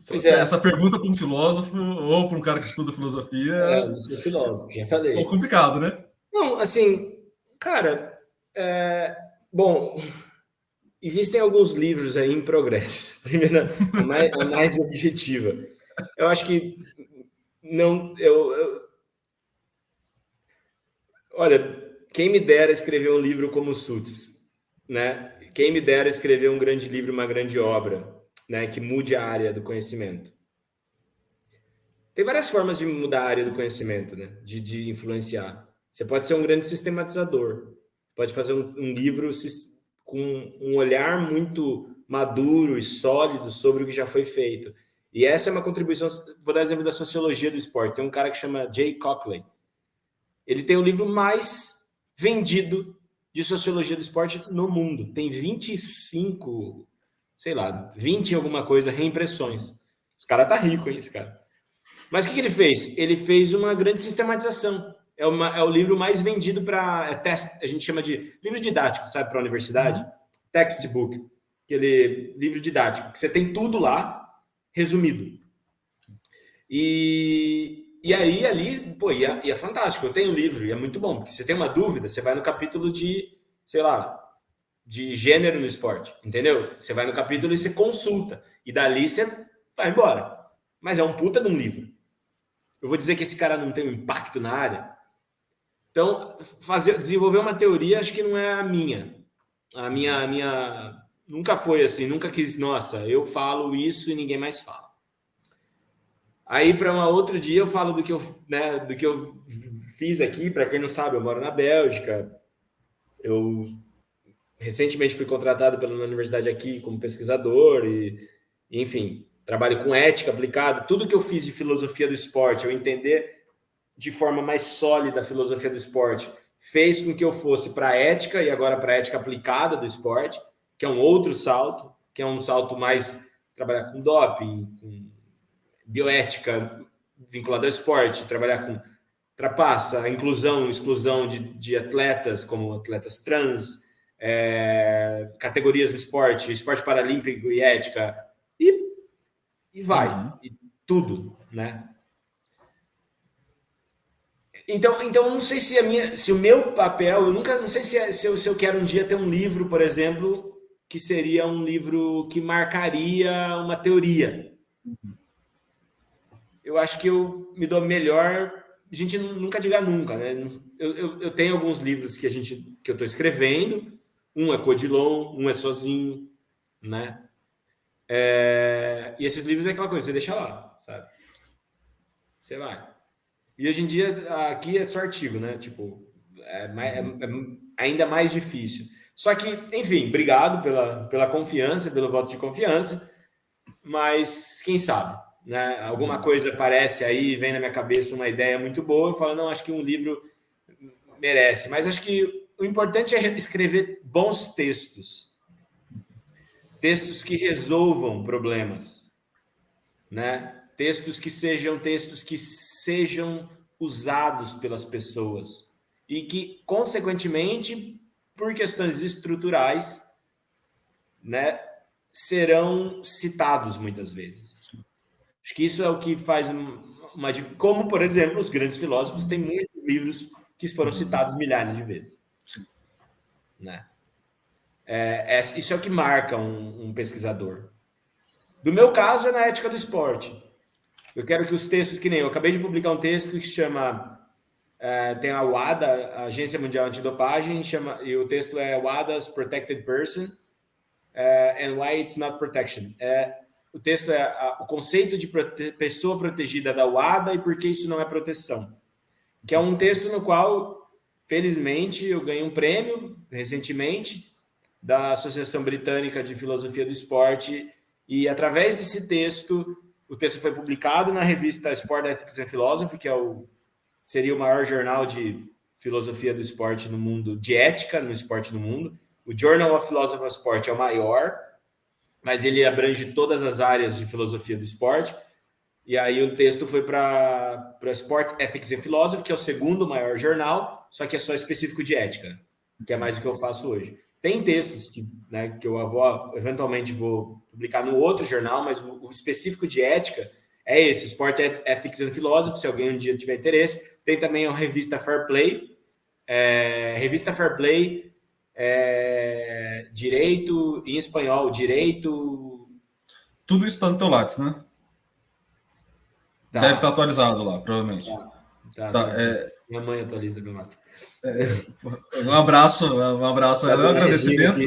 Essa pergunta para um filósofo ou para um cara que estuda filosofia não sou filósofo, já falei. É complicado, né? Não, assim, cara, bom, existem alguns livros aí em progresso. Primeiro, a mais objetiva. Eu acho que não, olha, quem me dera escrever um livro como Suits, né? Quem me dera escrever um grande livro, uma grande obra, né, que mude a área do conhecimento. Tem várias formas de mudar a área do conhecimento, né? De influenciar. Você pode ser um grande sistematizador. Pode fazer um livro com um olhar muito maduro e sólido sobre o que já foi feito. E essa é uma contribuição, vou dar exemplo da sociologia do esporte. Tem um cara que chama Jay Cockley. Ele tem o livro mais vendido de sociologia do esporte no mundo. Tem 25, sei lá, 20 e alguma coisa, reimpressões. Esse cara tá rico, hein, esse cara. Mas o que ele fez? Ele fez uma grande sistematização. É o livro mais vendido para... a gente chama de livro didático, sabe, para a universidade? Textbook. Aquele livro didático, que você tem tudo lá, resumido. E aí, ali, pô, e é fantástico. Eu tenho o livro, e é muito bom, porque você tem uma dúvida, você vai no capítulo de, sei lá, de gênero no esporte, entendeu? Você vai no capítulo e você consulta, e dali você vai embora. Mas é um puta de um livro. Eu vou dizer que esse cara não tem um impacto na área? Então, desenvolver uma teoria, acho que não é a minha. A minha nunca foi assim, nunca quis, nossa, eu falo isso e ninguém mais fala. Aí, para um outro dia, eu falo do que eu fiz aqui. Para quem não sabe, eu moro na Bélgica. Eu recentemente fui contratado pela universidade aqui como pesquisador e, enfim, trabalho com ética aplicada. Tudo que eu fiz de filosofia do esporte, eu entender de forma mais sólida a filosofia do esporte, fez com que eu fosse para a ética e agora para a ética aplicada do esporte, que é um outro salto, que é um salto mais trabalhar com doping, com bioética vinculada ao esporte, trabalhar com trapaça, a inclusão, exclusão de atletas, como atletas trans, categorias do esporte paralímpico e ética, e vai, e tudo, né? Então não sei se o meu papel, eu nunca, não sei se eu quero um dia ter um livro, por exemplo, que seria um livro que marcaria uma teoria. Eu acho que eu me dou melhor. A gente nunca diga nunca, né? Eu tenho alguns livros que eu estou escrevendo. Um é Codilon, um é sozinho, né? E esses livros é aquela coisa, você deixa lá, sabe? Você vai. E hoje em dia aqui é só artigo, né? Tipo, é ainda mais difícil. Só que, enfim, obrigado pela confiança, pelo voto de confiança. Mas quem sabe? Né? Alguma coisa aparece aí, vem na minha cabeça uma ideia muito boa, eu falo, não, acho que um livro merece. Mas acho que o importante é escrever bons textos. Textos que resolvam problemas. Né? Textos que sejam usados pelas pessoas. E que, consequentemente, por questões estruturais, né, serão citados muitas vezes. Acho que isso é o que faz como, por exemplo, os grandes filósofos têm muitos livros que foram citados milhares de vezes. Né? Isso é o que marca um pesquisador. Do meu caso, é na ética do esporte. Eu quero que os textos, que nem eu acabei de publicar um texto que chama... tem a WADA, a Agência Mundial Antidopagem, e o texto é WADA's Protected Person and Why It's Not Protection. O texto é o conceito de pessoa protegida da WADA e por que isso não é proteção. Que é um texto no qual, felizmente, eu ganhei um prêmio recentemente da Associação Britânica de Filosofia do Esporte e, através desse texto, o texto foi publicado na revista Sport Ethics and Philosophy, que seria o maior jornal de filosofia do esporte no mundo, de ética no esporte no mundo. O Journal of Philosophy of Sport é o maior, mas ele abrange todas as áreas de filosofia do esporte. E aí o texto foi para Sport Ethics and Philosophy, que é o segundo maior jornal, só que é só específico de ética, que é mais o que eu faço hoje. Tem textos que eu eventualmente vou publicar no outro jornal, mas o específico de ética é esse, Sport Ethics and Philosophy, se alguém um dia tiver interesse. Tem também a revista Fair Play. Revista Fair Play, direito em espanhol, direito... Tudo isso está no teu Lattes, né? Tá. Deve estar atualizado lá, provavelmente. Tá. Minha mãe atualiza meu Lattes. Um abraço, um agradecimento.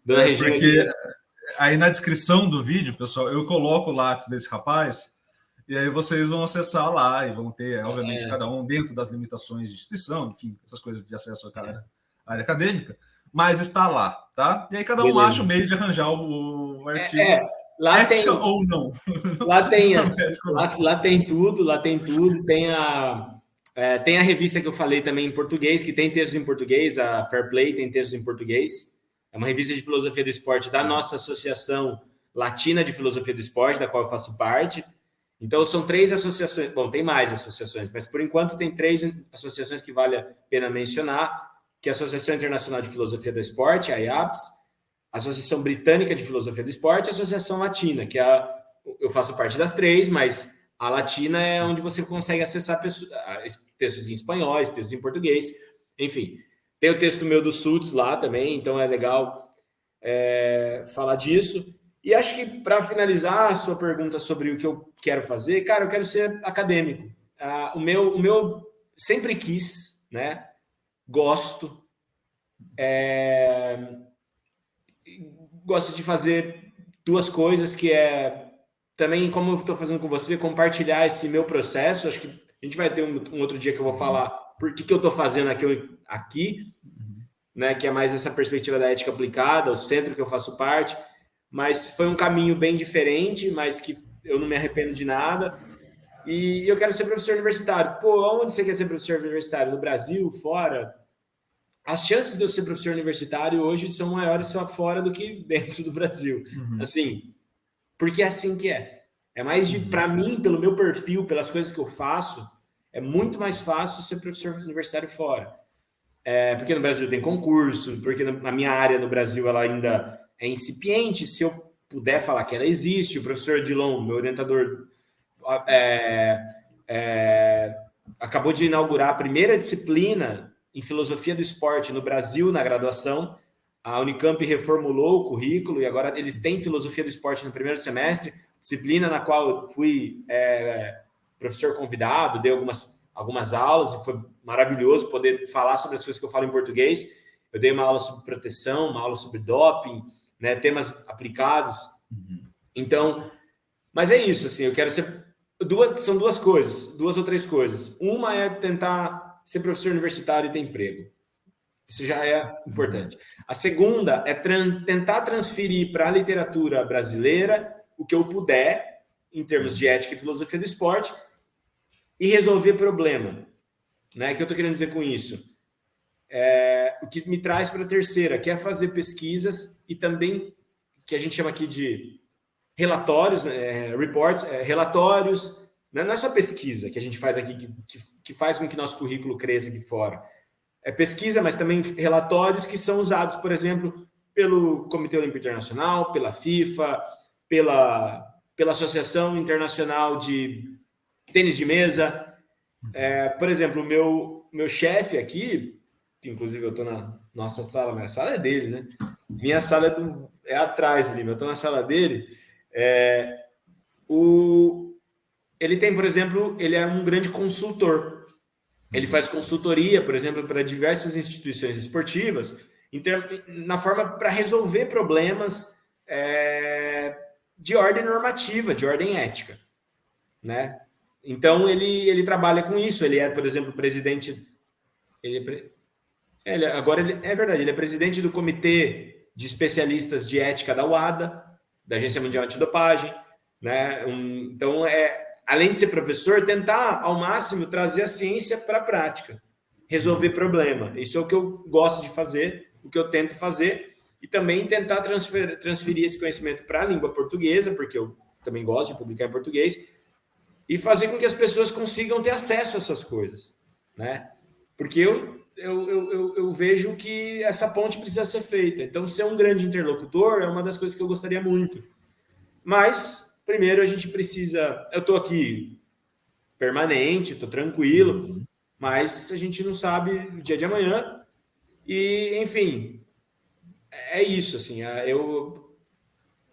Dona Regina, porque aí na descrição do vídeo, pessoal, eu coloco o Lattes desse rapaz, e aí vocês vão acessar lá e vão ter, obviamente, cada um dentro das limitações de instituição, enfim, essas coisas de acesso à área acadêmica, mas está lá, tá? E aí cada um acha o meio de arranjar o artigo Lá ética tem, ou não? lá tem, Ético, não. lá tem tudo, tem a revista que eu falei também em português, que tem textos em português, a Fair Play tem textos em português. É uma revista de filosofia do esporte da nossa Associação Latina de Filosofia do Esporte, da qual eu faço parte. Então, são 3 associações. Bom, tem mais associações, mas por enquanto tem 3 associações que vale a pena mencionar, que é a Associação Internacional de Filosofia do Esporte, a IAPS, a Associação Britânica de Filosofia do Esporte e a Associação Latina, que eu faço parte das 3, mas a Latina é onde você consegue acessar textos em espanhol, textos em português, enfim. Tem o texto meu do Sultz lá também, então é legal falar disso. E acho que, para finalizar a sua pergunta sobre o que eu quero fazer, cara, eu quero ser acadêmico. O meu sempre quis, né? Gosto. Gosto de fazer 2 coisas, que é também, como eu estou fazendo com você, compartilhar esse meu processo. Acho que a gente vai ter um outro dia que eu vou falar por que eu estou fazendo aqui, né? Que é mais essa perspectiva da ética aplicada, o centro que eu faço parte. Mas foi um caminho bem diferente, mas que eu não me arrependo de nada. E eu quero ser professor universitário. Pô, onde você quer ser professor universitário? No Brasil? Fora? As chances de eu ser professor universitário hoje são maiores só fora do que dentro do Brasil. Assim, porque é assim que é. É mais para mim, pelo meu perfil, pelas coisas que eu faço, é muito mais fácil ser professor universitário fora. Porque no Brasil tem concurso, porque na minha área no Brasil ela ainda é incipiente. Se eu puder falar que ela existe, o professor Dilon, meu orientador, acabou de inaugurar a primeira disciplina em filosofia do esporte no Brasil, na graduação. A Unicamp reformulou o currículo e agora eles têm filosofia do esporte no primeiro semestre, disciplina na qual eu fui professor convidado, dei algumas aulas e foi maravilhoso poder falar sobre as coisas que eu falo em português. Eu dei uma aula sobre proteção, uma aula sobre doping, né, temas aplicados. Então, mas é isso, assim, eu quero ser... São 2 coisas, 2 ou 3 coisas. Uma é tentar ser professor universitário e ter emprego. Isso já é importante. A segunda é tentar transferir para a literatura brasileira o que eu puder, em termos de ética e filosofia do esporte, e resolver problema. Né? O que eu estou querendo dizer com isso? O que me traz para a terceira, que é fazer pesquisas e também, que a gente chama aqui de relatórios, reports, relatórios. Não é só pesquisa que a gente faz aqui, que faz com que nosso currículo cresça aqui fora. É pesquisa, mas também relatórios que são usados, por exemplo, pelo Comitê Olímpico Internacional, pela FIFA, pela Associação Internacional de Tênis de Mesa. Por exemplo, o meu chefe aqui, que inclusive eu estou na nossa sala, mas a sala é dele, né? Minha sala é atrás ali, eu estou na sala dele. Ele tem, por exemplo, ele é um grande consultor. Ele faz consultoria, por exemplo, para diversas instituições esportivas, na forma para resolver problemas de ordem normativa, de ordem ética, né? Então ele trabalha com isso. Ele é, por exemplo, presidente. Agora é verdade. Ele é presidente do Comitê de Especialistas de Ética da UADA, da Agência Mundial Antidopagem, né? Então além de ser professor, tentar ao máximo trazer a ciência para a prática, resolver problema. Isso é o que eu gosto de fazer, o que eu tento fazer, e também tentar transferir esse conhecimento para a língua portuguesa, porque eu também gosto de publicar em português, e fazer com que as pessoas consigam ter acesso a essas coisas, né? Porque eu vejo que essa ponte precisa ser feita. Então, ser um grande interlocutor é uma das coisas que eu gostaria muito. Mas, primeiro, a gente precisa... Eu estou aqui permanente, estou tranquilo, mas a gente não sabe o dia de amanhã. E, enfim, é isso, assim. Eu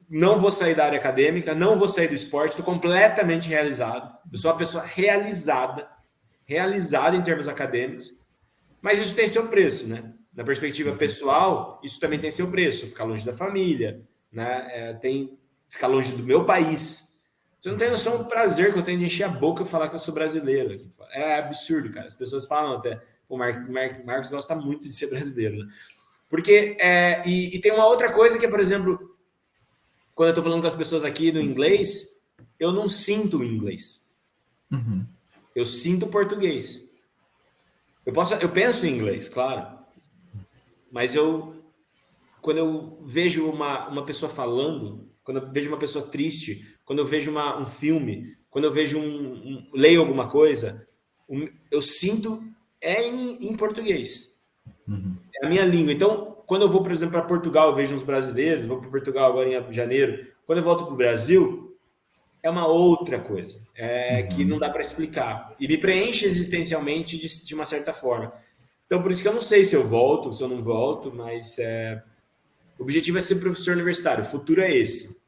não vou sair da área acadêmica, não vou sair do esporte, estou completamente realizado. Eu sou uma pessoa realizada em termos acadêmicos, mas isso tem seu preço, né? Na perspectiva pessoal, isso também tem seu preço. Ficar longe da família, né? Ficar longe do meu país. Você não tem noção do prazer que eu tenho de encher a boca e falar que eu sou brasileiro. É absurdo, cara. As pessoas falam até, o Marcos gosta muito de ser brasileiro, né? Porque, e tem uma outra coisa que é, por exemplo, quando eu estou falando com as pessoas aqui no inglês, eu não sinto o inglês. Uhum. Eu sinto português. Eu penso em inglês, claro. Mas quando eu vejo uma pessoa falando, quando eu vejo uma pessoa triste, quando eu vejo um filme, quando eu vejo leio alguma coisa, eu sinto em português. Uhum. É a minha língua. Então, quando eu vou, por exemplo, para Portugal, eu vejo uns brasileiros, vou para Portugal agora em janeiro, quando eu volto para o Brasil, é uma outra coisa, que não dá para explicar. E me preenche existencialmente de uma certa forma. Então, por isso que eu não sei se eu volto, se eu não volto, mas o objetivo é ser professor universitário. O futuro é esse.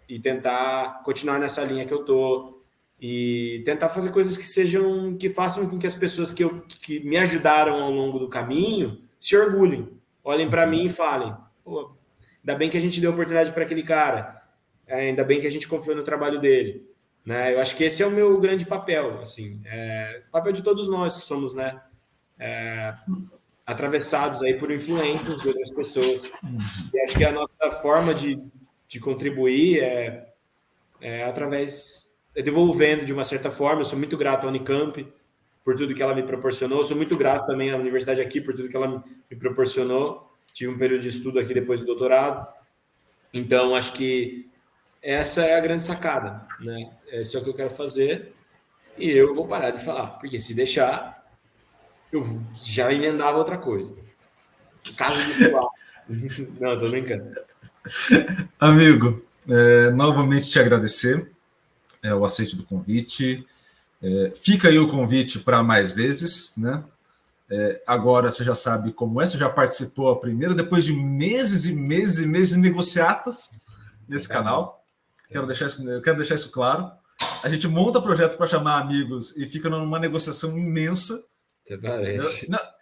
E tentar continuar nessa linha que eu tô. E tentar fazer coisas que façam com que as pessoas que me ajudaram ao longo do caminho se orgulhem. Olhem para mim e falem: pô, ainda bem que a gente deu oportunidade para aquele cara. Ainda bem que a gente confiou no trabalho dele. Né? Eu acho que esse é o meu grande papel. Assim, o papel de todos nós que somos, né? Atravessados aí por influências de outras pessoas. E acho que a nossa forma de contribuir devolvendo de uma certa forma. Eu sou muito grato à Unicamp por tudo que ela me proporcionou. Eu sou muito grato também à universidade aqui por tudo que ela me proporcionou. Tive um período de estudo aqui depois do doutorado. Então, acho que essa é a grande sacada, né? Esse é o que eu quero fazer e eu vou parar de falar, porque se deixar, eu já emendava outra coisa. Caso de suar. Não, tô brincando. Amigo, novamente te agradecer o aceite do convite. Fica aí o convite para mais vezes, né? Agora você já sabe como é, você já participou a primeira, depois de meses e meses e meses de negociatas nesse canal. Eu quero deixar isso claro. A gente monta projeto para chamar amigos e fica numa negociação imensa.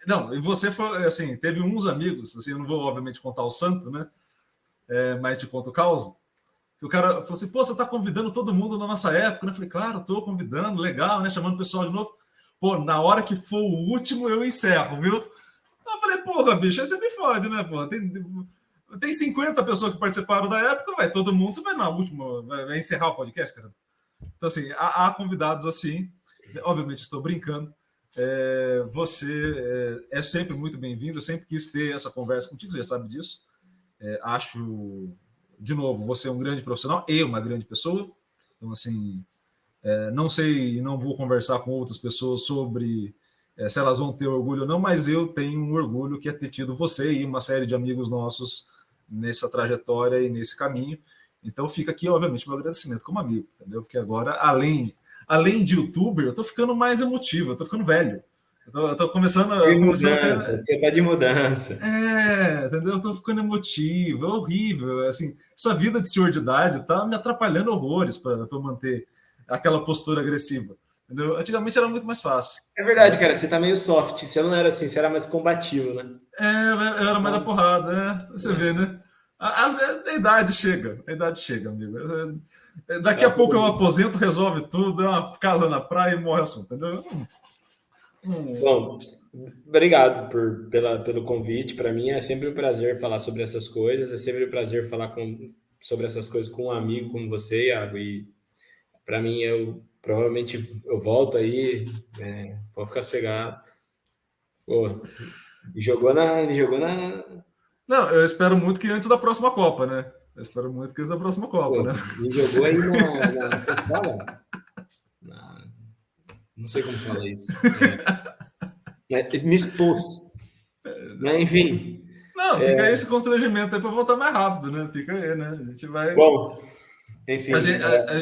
Não, e você foi assim, teve uns amigos, assim, eu não vou obviamente contar o santo, né? Mas te conto o caos. O cara falou assim: pô, você está convidando todo mundo na nossa época, né? Eu falei: claro, estou convidando, legal, né? Chamando o pessoal de novo. Pô, na hora que for o último, eu encerro, viu? Eu falei: porra, bicho, aí você me fode, né? Pô, tem 50 pessoas que participaram da época, vai todo mundo, você vai na última, vai encerrar o podcast, cara. Então, assim, há convidados assim, obviamente estou brincando. Você é sempre muito bem-vindo, eu sempre quis ter essa conversa contigo, você já sabe disso. Acho, de novo, você é um grande profissional e uma grande pessoa. Então, assim, não sei, não vou conversar com outras pessoas sobre se elas vão ter orgulho ou não, mas eu tenho um orgulho que é ter tido você e uma série de amigos nossos nessa trajetória e nesse caminho. Então fica aqui, obviamente, meu agradecimento como amigo, entendeu? Porque agora, além de youtuber, eu tô ficando mais emotivo, eu tô ficando velho. Eu tô começando a... Você tá de mudança. Entendeu? Eu tô ficando emotivo, é horrível. Assim, essa vida de senhor de idade tá me atrapalhando horrores para eu manter aquela postura agressiva. Entendeu? Antigamente era muito mais fácil. É verdade, cara, você tá meio soft. Você não era assim, você era mais combativo, né? Eu era mais da porrada, né? Você vê, né? A idade chega, amigo. Daqui a pouco eu aposento, resolve tudo, dá uma casa na praia e morre o assunto, entendeu? Bom, obrigado pelo convite. Para mim é sempre um prazer falar sobre essas coisas, é sempre um prazer falar sobre essas coisas com um amigo como você, Iago. E para mim, provavelmente eu volto aí, pode ficar cegado. Pô, jogou na. Não, eu espero muito que antes da próxima Copa, né? Eu espero muito que antes da próxima Copa, né? Me jogou aí não sei como fala isso. Me expôs. Mas, enfim. Não, fica aí esse constrangimento aí para voltar mais rápido, né? Fica aí, né? A gente vai. Bom, enfim.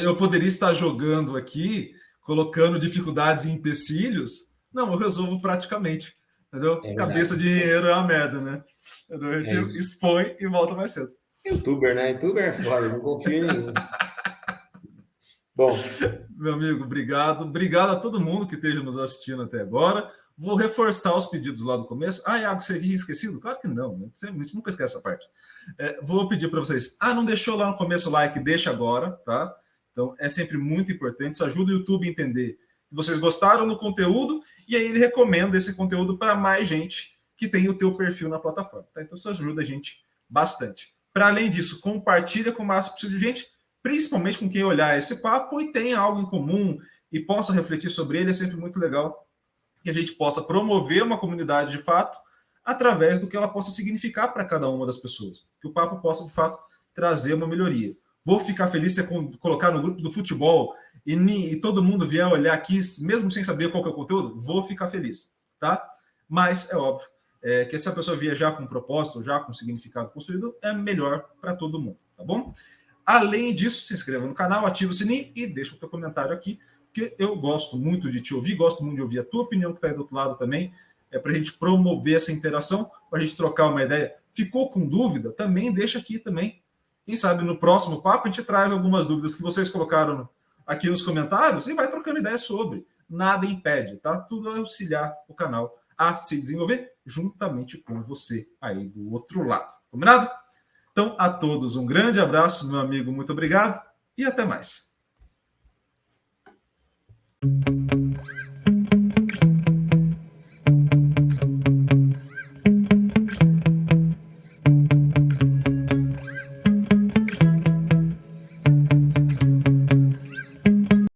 Eu poderia estar jogando aqui, colocando dificuldades e empecilhos. Não, eu resolvo praticamente. Entendeu? Cabeça de dinheiro é uma merda, né? A gente expõe e volta mais cedo. Youtuber, né? Youtuber é foda, não confio em nenhum. Bom, meu amigo, obrigado. Obrigado a todo mundo que esteja nos assistindo até agora. Vou reforçar os pedidos lá do começo. Iago, você tinha esquecido? Claro que não, né? A gente nunca esquece essa parte. Vou pedir para vocês. Não deixou lá no começo o like, deixa agora, tá? Então, é sempre muito importante. Isso ajuda o YouTube a entender que vocês gostaram do conteúdo e aí ele recomenda esse conteúdo para mais gente que tem o teu perfil na plataforma, tá? Então, isso ajuda a gente bastante. Para além disso, compartilha com o máximo possível de gente, principalmente com quem olhar esse papo e tem algo em comum e possa refletir sobre ele. É sempre muito legal que a gente possa promover uma comunidade de fato através do que ela possa significar para cada uma das pessoas. Que o papo possa, de fato, trazer uma melhoria. Vou ficar feliz se você colocar no grupo do futebol e todo mundo vier olhar aqui, mesmo sem saber qual que é o conteúdo, vou ficar feliz, tá? Mas é óbvio que se a pessoa vier já com um propósito, já com um significado construído, é melhor para todo mundo, tá bom? Além disso, se inscreva no canal, ativa o sininho e deixa o teu comentário aqui, porque eu gosto muito de te ouvir, gosto muito de ouvir a tua opinião que está aí do outro lado também, para a gente promover essa interação, para a gente trocar uma ideia. Ficou com dúvida? Também deixa aqui também. Quem sabe no próximo papo a gente traz algumas dúvidas que vocês colocaram aqui nos comentários e vai trocando ideia sobre. Nada impede, tá? Tudo é auxiliar o canal a se desenvolver juntamente com você aí do outro lado. Combinado? Então, a todos um grande abraço, meu amigo, muito obrigado e até mais.